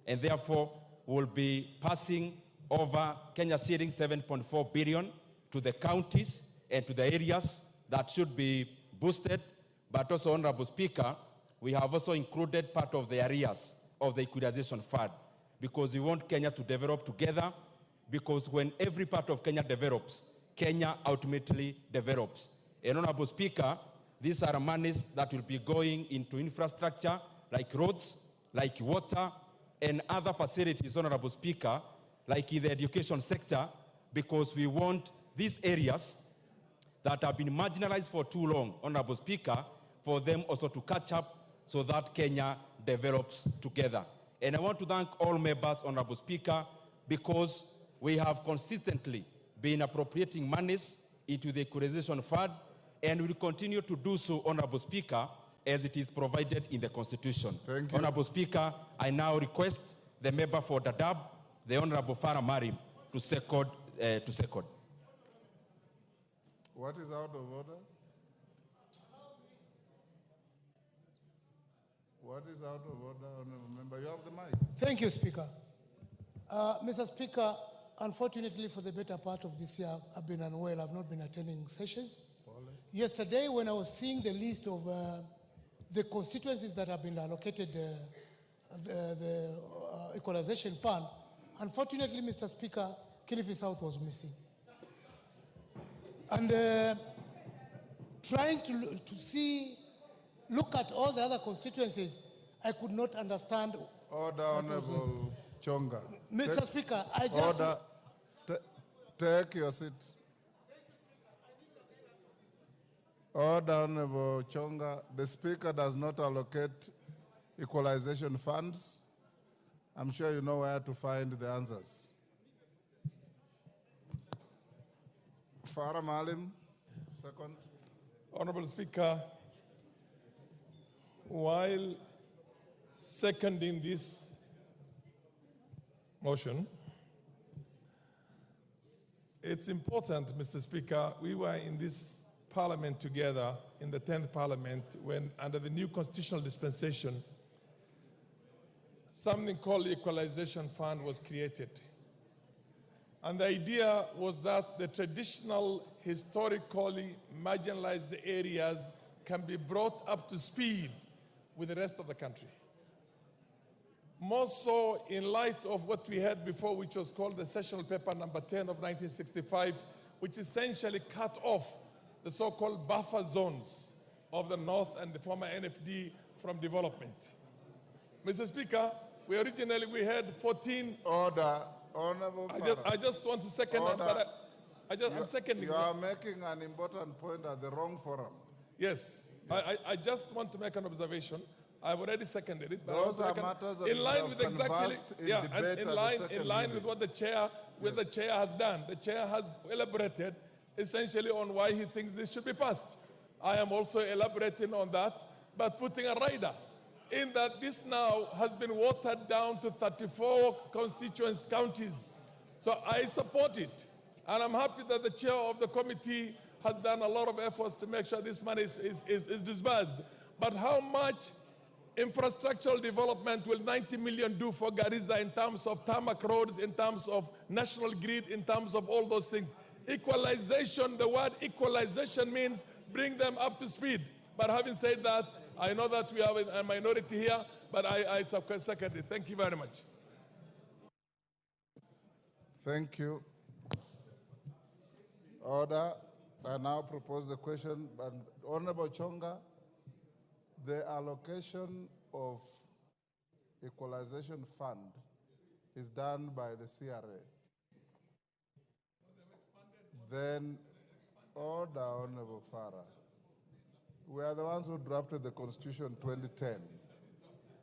And therefore, we'll be passing over Kenya shillings 7.4 billion to the counties and to the areas that should be boosted. But also, Honorable Speaker, we have also included part of the areas of the Equalization Fund because we want Kenya to develop together, because when every part of Kenya develops, Kenya ultimately develops. And Honorable Speaker, these are monies that will be going into infrastructure like roads, like water, and other facilities, Honorable Speaker, like in the education sector, because we want these areas that have been marginalized for too long, Honorable Speaker, for them also to catch up so that Kenya develops together. And I want to thank all members, Honorable Speaker, because we have consistently been appropriating monies into the equalization fund, and will continue to do so, Honorable Speaker, as it is provided in the Constitution. Thank you. Honorable Speaker, I now request the member for Dadaab, the Honorable Farah Marim, to second. What is out of order? What is out of order, Honorable Member? You have the mic. Thank you, Speaker. Mr. Speaker, unfortunately for the better part of this year, I've been unwell. I've not been attending sessions. Yesterday, when I was seeing the list of the constituencies that have been allocated the equalization fund, unfortunately, Mr. Speaker, Kilifi South was missing. And trying to look at all the other constituencies, I could not understand. Order, Honorable Chonga. Mr. Speaker, I just... Order. Take your seat. Order, Honorable Chonga. The Speaker does not allocate equalization funds. I'm sure you know where to find the answers. Farah Malim, second. Honorable Speaker, while seconding this motion, it's important, Mr. Speaker, we were in this parliament together in the 10th parliament when, under the new constitutional dispensation, something called the Equalization Fund was created. And the idea was that the traditional, historically marginalized areas can be brought up to speed with the rest of the country. More so in light of what we had before, which was called the Sessional Paper number 10 of 1965, which essentially cut off the so-called buffer zones of the North and the former NFD from development. Mr. Speaker, we had 14... Order. Honorable I just want to second that, but I'm seconding. You are making an important point at the wrong forum. Yes. I just want to make an observation. I've already seconded it. But Those are matters that in line with exactly, in line with what the chair, the chair has done. The chair has elaborated essentially on why he thinks this should be passed. I am also elaborating on that, but putting a rider in that this now has been watered down to 34 counties. So I support it. And I'm happy that the chair of the committee has done a lot of efforts to make sure this money is disbursed. But how much infrastructural development will 90 million do for Garissa in terms of tarmac roads, in terms of national grid, in terms of all those things? Equalization, the word equalization means bring them up to speed. But having said that, I know that we have a minority here, but I second it. Thank you very much. Thank you. Order. I now propose the question. But Honorable Chonga, the allocation of equalization fund is done by the CRA. Then, order, Honorable Farah. We are the ones who drafted the Constitution 2010.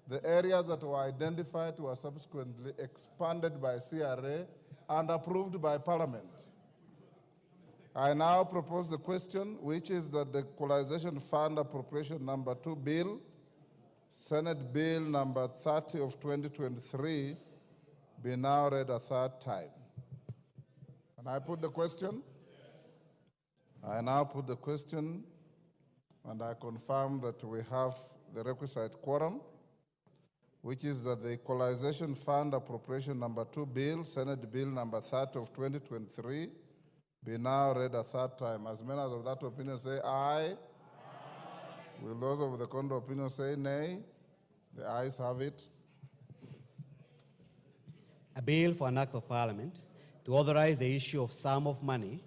The areas that were identified were subsequently expanded by CRA and approved by Parliament. I now propose the question, which is that the Equalization Fund Appropriation Number 2 Bill, Senate Bill Number 30 of 2023, be now read a third time. And I put the question. I now put the question, and I confirm that we have the requisite quorum, which is that the Equalization Fund Appropriation Number 2 Bill, Senate Bill Number 30 of 2023, be now read a third time. As many as of that opinion say aye. Aye. Will those of the contrary opinion say nay? The ayes have it. A bill for an act of parliament to authorize the issue of sum of money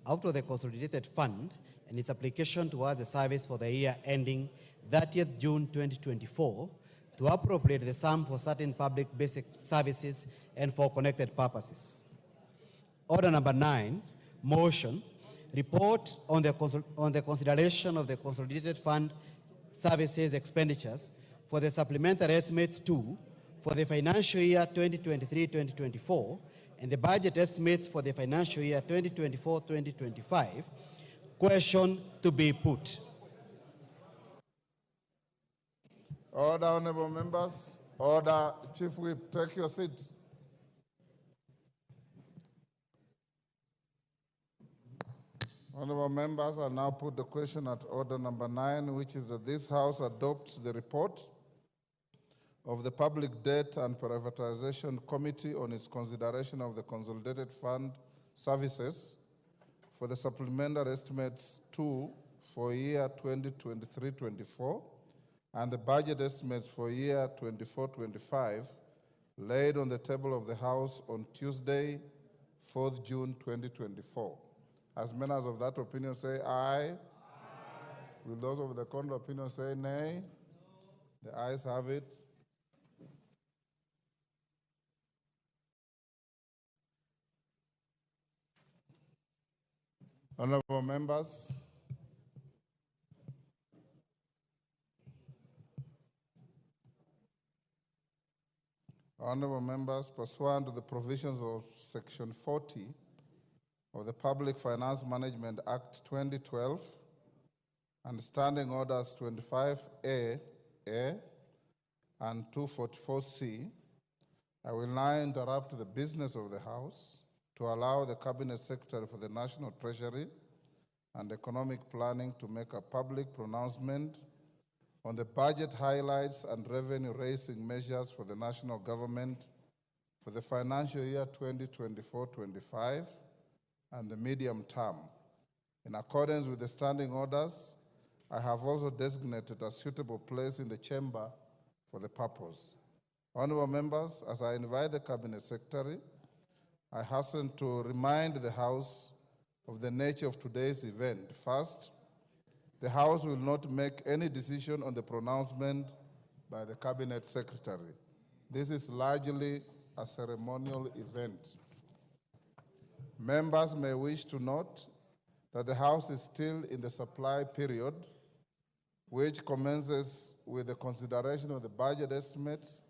out of the consolidated fund and its application towards the service for the year ending 30th June 2024 to appropriate the sum for certain public basic services and for connected purposes. Order number 9, motion, report on the consideration of the consolidated fund services expenditures for the supplementary estimates 2 for the financial year 2023-2024 and the budget estimates for the financial year 2024-2025. Question to be put. Order, honorable members. Order. Chief Whip, take your seat. Honorable members, I now put the question at order number 9, which is that this House adopts the report of the Public Debt and Privatization Committee on its consideration of the Consolidated Fund services for the supplementary estimates 2 for year 2023-24 and the budget estimates for year 24-25 laid on the table of the House on Tuesday, 4th June 2024. As members of that opinion say aye. Aye. Will those of the contrary opinion say nay? No. The ayes have it. Honorable members, pursuant to the provisions of Section 40 of the Public Finance Management Act 2012 and Standing Orders 25A and 244C, I will now interrupt the business of the House to allow the Cabinet Secretary for the National Treasury and Economic Planning to make a public pronouncement on the budget highlights and revenue-raising measures for the national government for the financial year 2024-25 and the medium term. In accordance with the standing orders, I have also designated a suitable place in the chamber for the purpose. Honorable members, as I invite the Cabinet Secretary, I hasten to remind the House of the nature of today's event. First, the House will not make any decision on the pronouncement by the Cabinet Secretary. This is largely a ceremonial event. Members may wish to note that the House is still in the supply period, which commences with the consideration of the budget estimates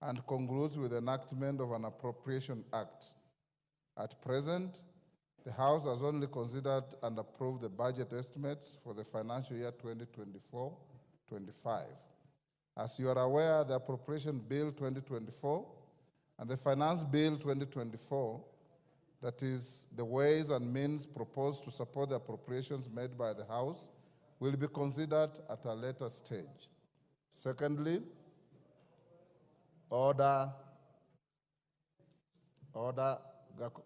and concludes with the enactment of an appropriation act. At present, the House has only considered and approved the budget estimates for the financial year 2024-25. As you are aware, the Appropriation Bill 2024 and the Finance Bill 2024, that is, the ways and means proposed to support the appropriations made by the House, will be considered at a later stage. Secondly, Order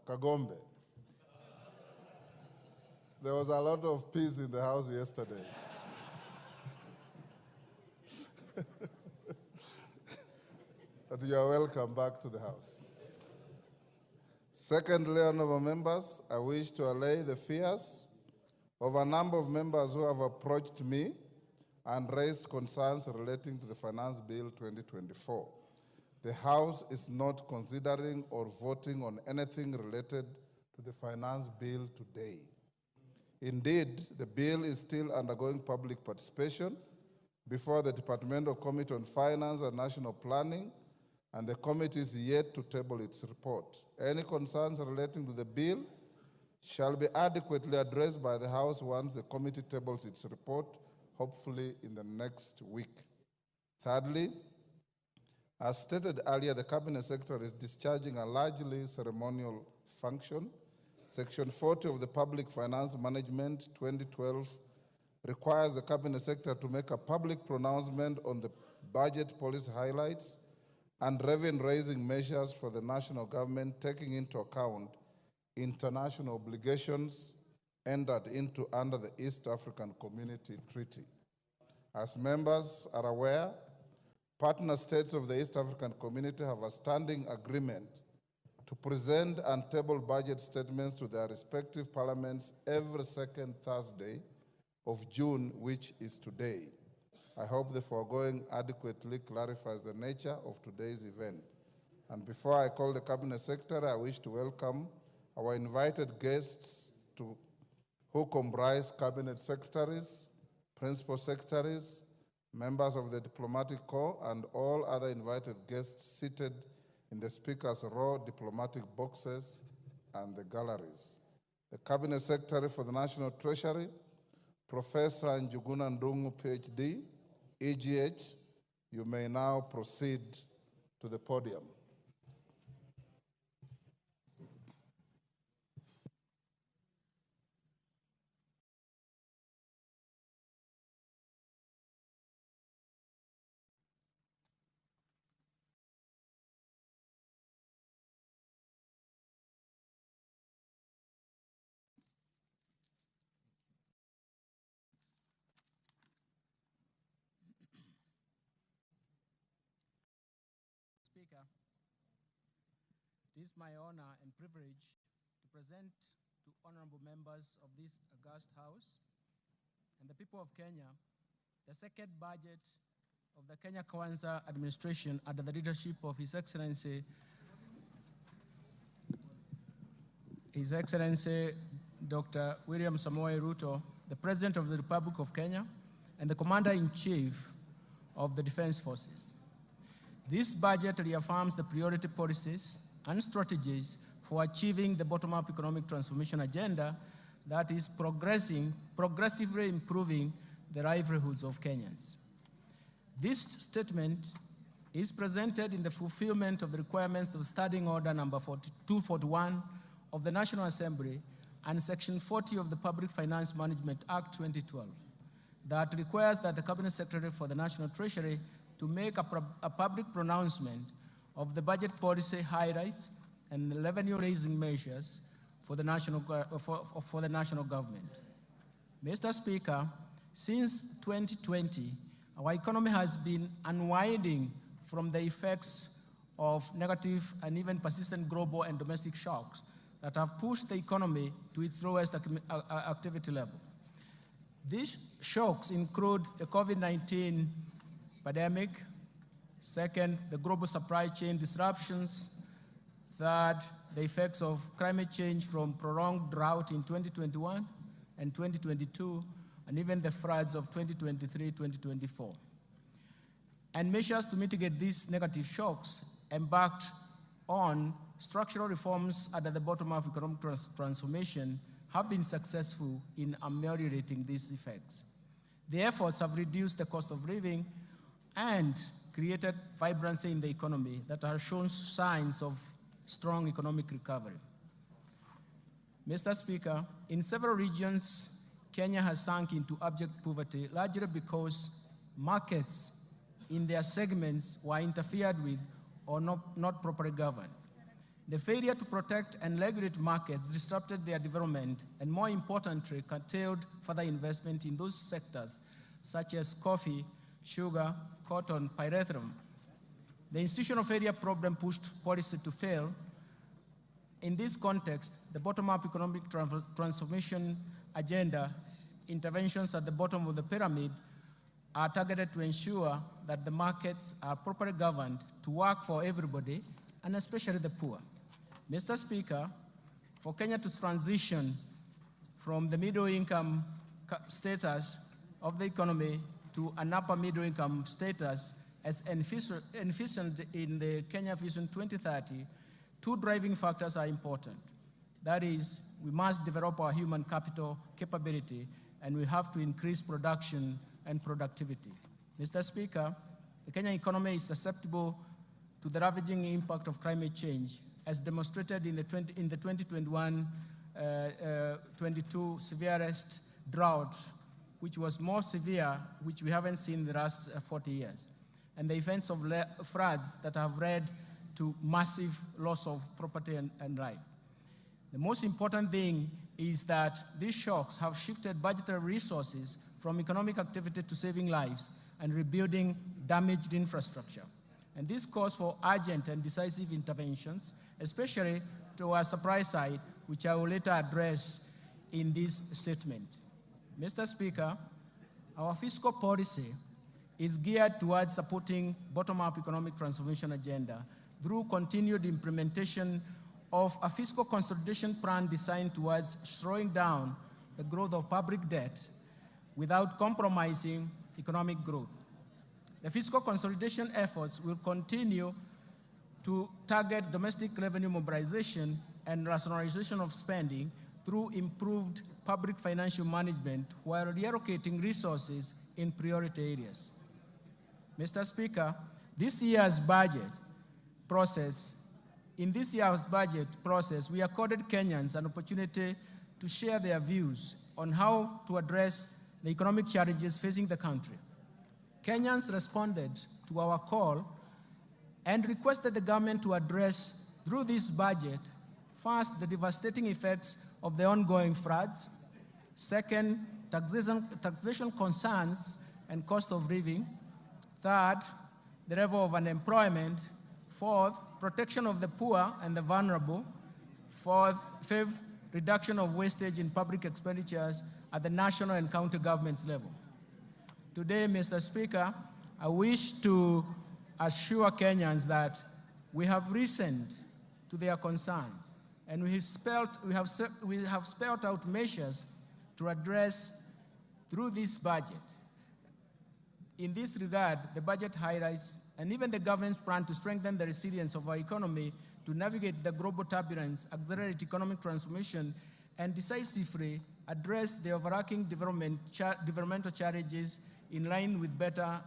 Kagombe. There was a lot of peace in the House yesterday. But you are welcome back to the House. Secondly, honorable members, I wish to allay the fears of a number of members who have approached me and raised concerns relating to the Finance Bill 2024. The House is not considering or voting on anything related to the Finance Bill today. Indeed, the bill is still undergoing public participation before the Departmental Committee on Finance and National Planning, and the committee is yet to table its report. Any concerns relating to the bill shall be adequately addressed by the House once the committee tables its report, hopefully in the next week. Thirdly, as stated earlier, the Cabinet Secretary is discharging a largely ceremonial function. Section 40 of the Public Finance Management 2012 requires the Cabinet Secretary to make a public pronouncement on the budget policy highlights and revenue-raising measures for the national government, taking into account international obligations entered into under the East African Community Treaty. As members are aware, partner states of the East African Community have a standing agreement to present and table budget statements to their respective parliaments every second Thursday of June, which is today. I hope the foregoing adequately clarifies the nature of today's event. And before I call the Cabinet Secretary, I wish to welcome our invited guests who comprise Cabinet Secretaries, Principal Secretaries, members of the diplomatic corps, and all other invited guests seated in the Speaker's row, diplomatic boxes, and the galleries. The Cabinet Secretary for the National Treasury, Professor Njuguna Ndungu, PhD, EGH, you may now proceed to the podium. Speaker, it is my honor and privilege to present to honorable members of this august House and the people of Kenya the second budget of the Kenya Kwanza administration under the leadership of His Excellency Dr. William Samoei Ruto, the President of the Republic of Kenya and the Commander-in-Chief of the Defense Forces. This budget reaffirms the priority policies and strategies for achieving the bottom-up economic transformation agenda that is progressively improving the livelihoods of Kenyans. This statement is presented in the fulfillment of the requirements of Standing Order number 241 of the National Assembly and Section 40 of the Public Finance Management Act 2012 that requires that the Cabinet Secretary for the National Treasury to make a public pronouncement of the budget policy highlights and the revenue-raising measures for the national government. Mr. Speaker, since 2020, our economy has been unwinding from the effects of negative and even persistent global and domestic shocks that have pushed the economy to its lowest activity level. These shocks include the COVID-19 pandemic, second, the global supply chain disruptions, third, the effects of climate change from prolonged drought in 2021 and 2022, and even the floods of 2023-2024. And measures to mitigate these negative shocks embarked on structural reforms under the bottom-up economic transformation have been successful in ameliorating these effects. The efforts have reduced the cost of living and created vibrancy in the economy that have shown signs of strong economic recovery. Mr. Speaker, in several regions, Kenya has sunk into abject poverty, largely because markets in their segments were interfered with or not properly governed. The failure to protect and regulate markets disrupted their development and, more importantly, curtailed further investment in those sectors such as coffee, sugar, cotton, pyrethrum. The institutional failure problem pushed policy to fail. In this context, the bottom-up economic transformation agenda interventions at the bottom of the pyramid are targeted to ensure that the markets are properly governed to work for everybody, and especially the poor. Mr. Speaker, for Kenya to transition from the middle-income status of the economy to an upper middle-income status as envisioned in the Kenya Vision 2030, two driving factors are important. That is, we must develop our human capital capability, and we have to increase production and productivity. Mr. Speaker, the Kenyan economy is susceptible to the ravaging impact of climate change, as demonstrated in the 2021-22 severest drought, which was more severe, which we haven't seen in the last 40 years, and the events of floods that have led to massive loss of property and life. The most important thing is that these shocks have shifted budgetary resources from economic activity to saving lives and rebuilding damaged infrastructure. And this calls for urgent and decisive interventions, especially to our supply side, which I will later address in this statement. Mr. Speaker, our fiscal policy is geared towards supporting bottom-up economic transformation agenda through continued implementation of a fiscal consolidation plan designed towards slowing down the growth of public debt without compromising economic growth. The fiscal consolidation efforts will continue to target domestic revenue mobilization and rationalization of spending through improved public financial management while reallocating resources in priority areas. Mr. Speaker, in this year's budget process, we accorded Kenyans an opportunity to share their views on how to address the economic challenges facing the country. Kenyans responded to our call and requested the government to address, through this budget, first, the devastating effects of the ongoing floods, second, taxation concerns and cost of living, third, the level of unemployment, fourth, protection of the poor and the vulnerable, fifth, reduction of wastage in public expenditures at the national and county governments level. Today, Mr. Speaker, I wish to assure Kenyans that we have listened to their concerns and we have spelled out measures to address through this budget. In this regard, the budget highlights and even the government's plan to strengthen the resilience of our economy to navigate the global turbulence, accelerate economic transformation, and decisively address the overarching developmental challenges in line with better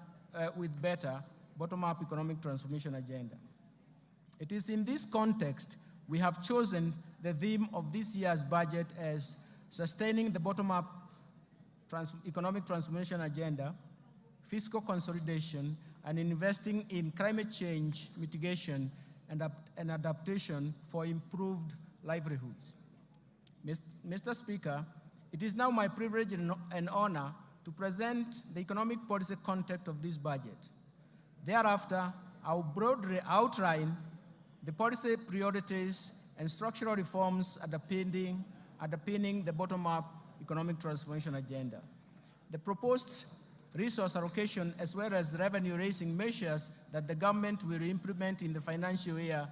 bottom-up economic transformation agenda. It is in this context we have chosen the theme of this year's budget as sustaining the bottom-up economic transformation agenda, fiscal consolidation, and investing in climate change mitigation and adaptation for improved livelihoods. Mr. Speaker, it is now my privilege and honor to present the economic policy context of this budget. Thereafter, I will broadly outline the policy priorities and structural reforms underpinning the bottom-up economic transformation agenda. The proposed resource allocation as well as revenue-raising measures that the government will implement in the financial year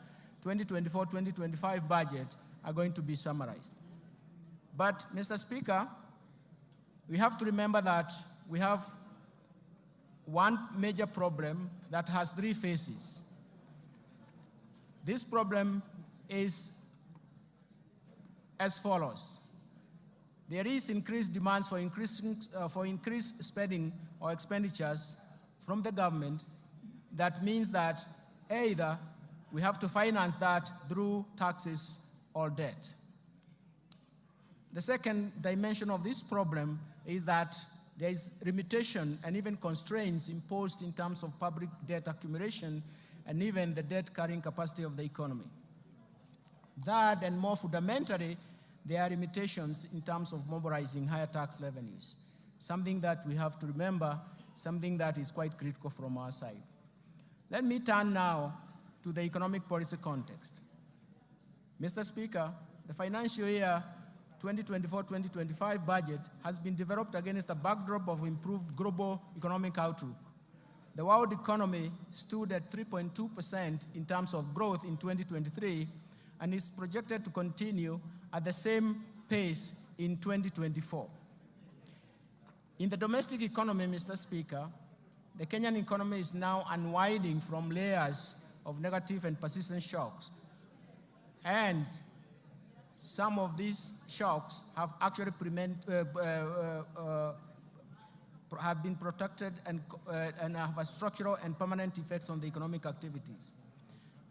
2024-2025 budget are going to be summarized. But, Mr. Speaker, we have to remember that we have one major problem that has three phases. This problem is as follows. There is increased demands for increased spending or expenditures from the government. That means that either we have to finance that through taxes or debt. The second dimension of this problem is that there is limitation and even constraints imposed in terms of public debt accumulation and even the debt carrying capacity of the economy. Third, and more fundamentally, there are limitations in terms of mobilizing higher tax revenues, something that we have to remember, something that is quite critical from our side. Let me turn now to the economic policy context. Mr. Speaker, the financial year 2024-2025 budget has been developed against a backdrop of improved global economic outlook. The world economy stood at 3.2% in terms of growth in 2023 and is projected to continue at the same pace in 2024. In the domestic economy, Mr. Speaker, the Kenyan economy is now unwinding from layers of negative and persistent shocks. And some of these shocks have actually have been protected and have a structural and permanent effects on the economic activities.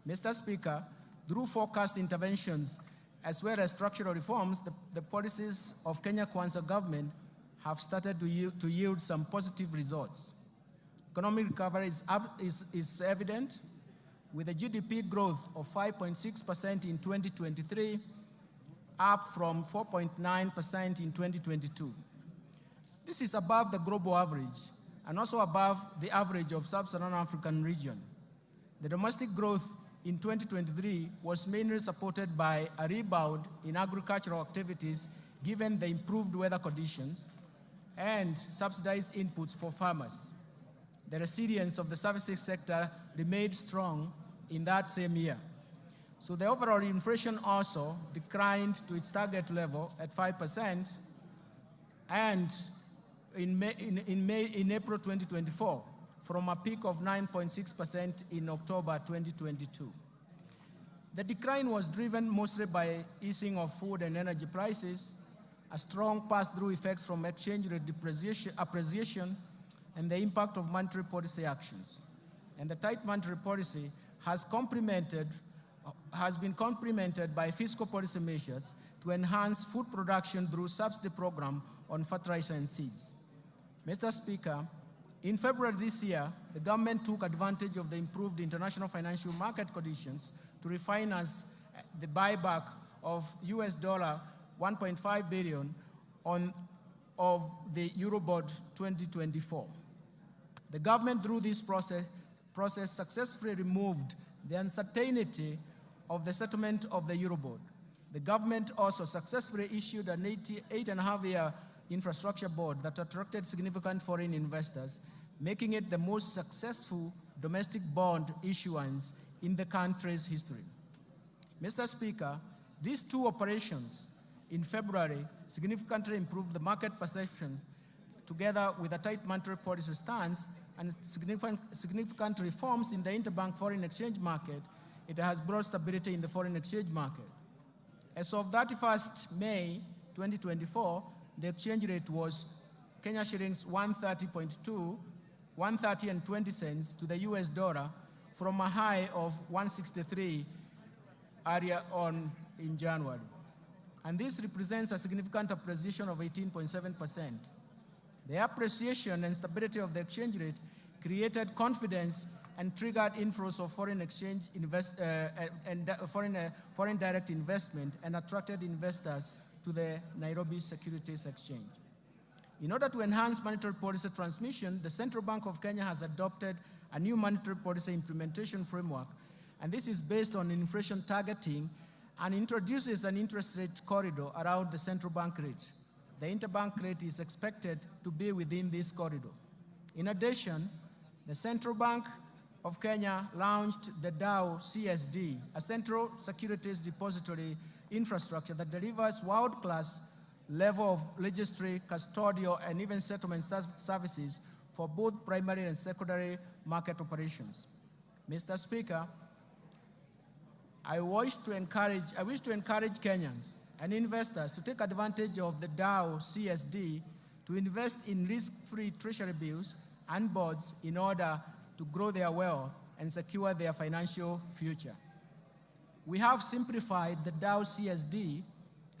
Mr. Speaker, through forecast interventions as well as structural reforms, the policies of Kenya Kwanza government have started to yield some positive results. Economic recovery is evident, with a GDP growth of 5.6% in 2023, up from 4.9% in 2022. This is above the global average and also above the average of sub-Saharan African region. The domestic growth in 2023 was mainly supported by a rebound in agricultural activities given the improved weather conditions and subsidized inputs for farmers. The resilience of the services sector remained strong in that same year. So the overall inflation also declined to its target level at 5%, and in April 2024, from a peak of 9.6% in October 2022. The decline was driven mostly by easing of food and energy prices, a strong pass-through effects from exchange rate appreciation, and the impact of monetary policy actions. And the tight monetary policy has been complemented by fiscal policy measures to enhance food production through subsidy program on fertilizer and seeds. Mr. Speaker, in February this year, the government took advantage of the improved international financial market conditions to refinance the buyback of US $1.5 billion of the Eurobond 2024. The government, through this process successfully removed the uncertainty of the settlement of the Eurobond. The government also successfully issued an 8.5-year infrastructure bond that attracted significant foreign investors, making it the most successful domestic bond issuance in the country's history. Mr. Speaker, these two operations in February significantly improved the market perception, together with a tight monetary policy stance and significant reforms in the interbank foreign exchange market. It has brought stability in the foreign exchange market. As of 31st May 2024, the exchange rate was Kenya shillings 130.20 to the US dollar, from a high of 163 earlier on in January. And this represents a significant appreciation of 18.7%. The appreciation and stability of the exchange rate created confidence and triggered inflows of foreign exchange foreign direct investment, and attracted investors to the Nairobi Securities Exchange. In order to enhance monetary policy transmission, the Central Bank of Kenya has adopted a new monetary policy implementation framework, and this is based on inflation targeting and introduces an interest rate corridor around the central bank rate. The interbank rate is expected to be within this corridor. In addition, the Central Bank of Kenya launched the DAO CSD, a central securities depository infrastructure that delivers world-class level of registry, custodial, and even settlement services for both primary and secondary market operations. Mr. Speaker, I wish to encourage Kenyans and investors to take advantage of the DAO CSD to invest in risk-free treasury bills and bonds in order to grow their wealth and secure their financial future. We have simplified the DAO CSD,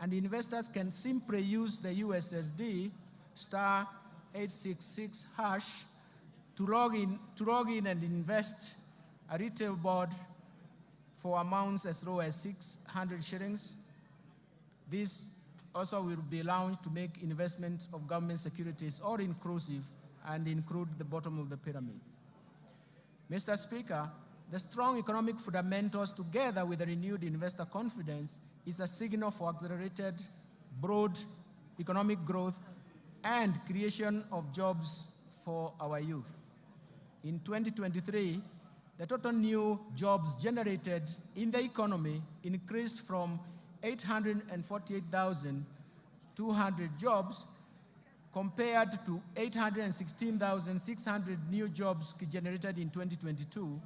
and investors can simply use the USSD *866# to log in and invest a retail bond for amounts as low as 600 shillings. This also will be launched to make investments of government securities all inclusive and include the bottom of the pyramid. Mr. Speaker, the strong economic fundamentals, together with the renewed investor confidence, is a signal for accelerated, broad economic growth and creation of jobs for our youth. In 2023, the total new jobs generated in the economy increased from 848,200 jobs compared to 816,600 new jobs generated in 2022.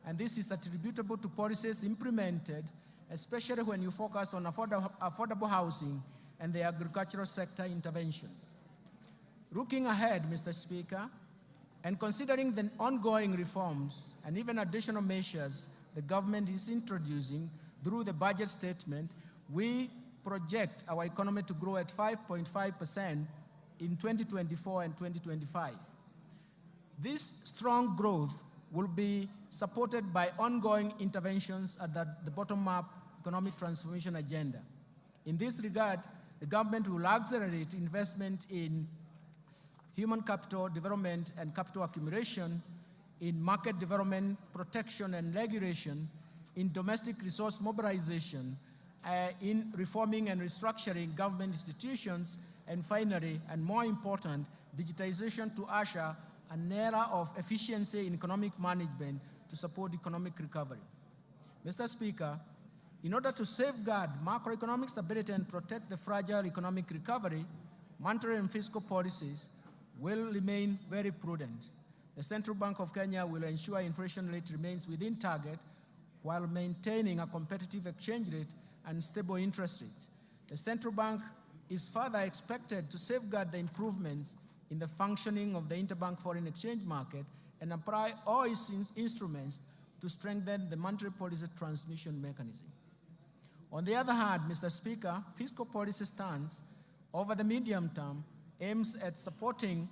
And this is attributable to policies implemented, especially when you focus on affordable housing and the agricultural sector interventions. Looking ahead, Mr. Speaker, and considering the ongoing reforms and even additional measures the government is introducing through the budget statement, we project our economy to grow at 5.5% in 2024 and 2025. This strong growth will be supported by ongoing interventions at the bottom-up economic transformation agenda. In this regard, the government will accelerate investment in human capital development and capital accumulation, in market development, protection and regulation, in domestic resource mobilization, in reforming and restructuring government institutions, and finally, and more important, digitization to usher an era of efficiency in economic management to support economic recovery. Mr. Speaker, in order to safeguard macroeconomic stability and protect the fragile economic recovery, monetary and fiscal policies will remain very prudent. The Central Bank of Kenya will ensure inflation rate remains within target while maintaining a competitive exchange rate and stable interest rates. The Central Bank is further expected to safeguard the improvements in the functioning of the interbank foreign exchange market and apply all its instruments to strengthen the monetary policy transmission mechanism. On the other hand, Mr. Speaker, fiscal policy stance over the medium term aims at supporting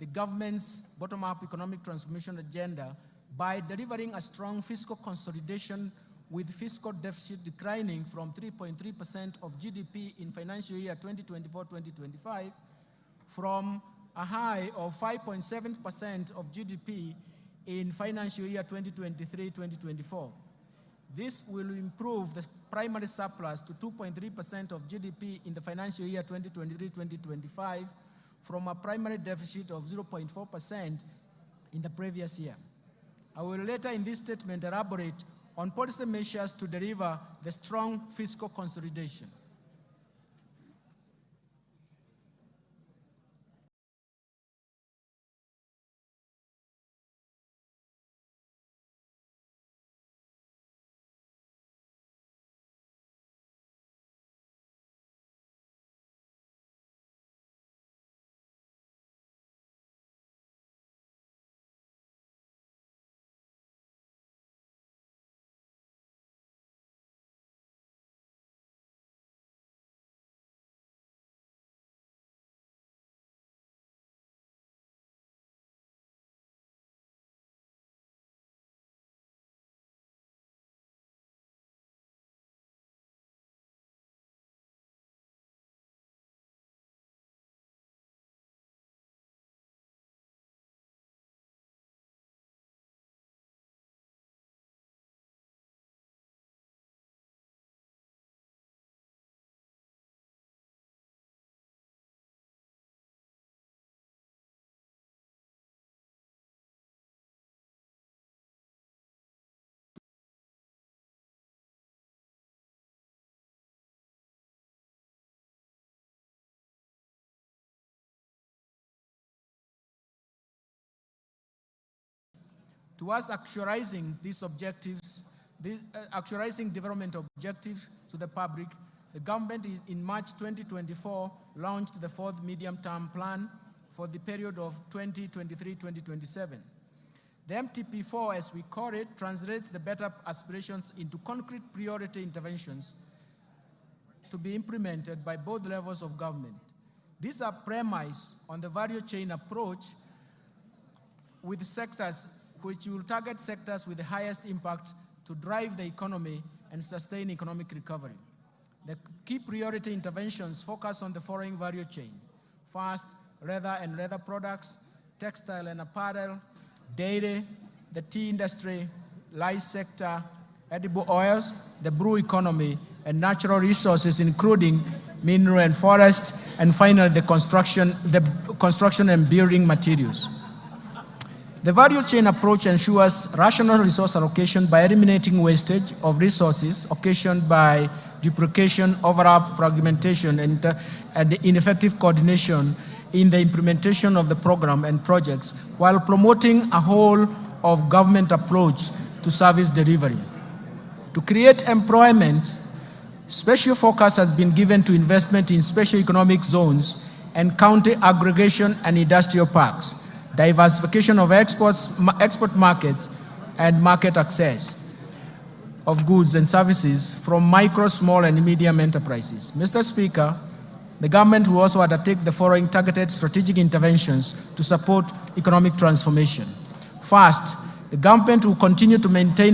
the government's bottom-up economic transformation agenda by delivering a strong fiscal consolidation with fiscal deficit declining from 3.3% of GDP in financial year 2024-2025 from a high of 5.7% of GDP in financial year 2023-2024. This will improve the primary surplus to 2.3% of GDP in the financial year 2023-2025 from a primary deficit of 0.4% in the previous year. I will later in this statement elaborate on policy measures to deliver the strong fiscal consolidation. Towards actualizing these objectives, actualizing development objectives to the public, the government in March 2024 launched the fourth medium-term plan for the period of 2023-2027. The MTP4, as we call it, translates the better aspirations into concrete priority interventions to be implemented by both levels of government. These are premised on the value chain approach with sectors which will target sectors with the highest impact to drive the economy and sustain economic recovery. The key priority interventions focus on the following value chains. First, leather and leather products, textile and apparel, dairy, the tea industry, rice sector, edible oils, the brew economy, and natural resources, including mineral and forest, and finally the construction and building materials. The value chain approach ensures rational resource allocation by eliminating wastage of resources occasioned by duplication, overlap, fragmentation, and ineffective coordination in the implementation of the program and projects, while promoting a whole of government approach to service delivery. To create employment, special focus has been given to investment in special economic zones and county aggregation and industrial parks, diversification of export markets, and market access of goods and services from micro, small, and medium enterprises. Mr. Speaker, the government will also undertake the following targeted strategic interventions to support economic transformation. First, the government will continue to maintain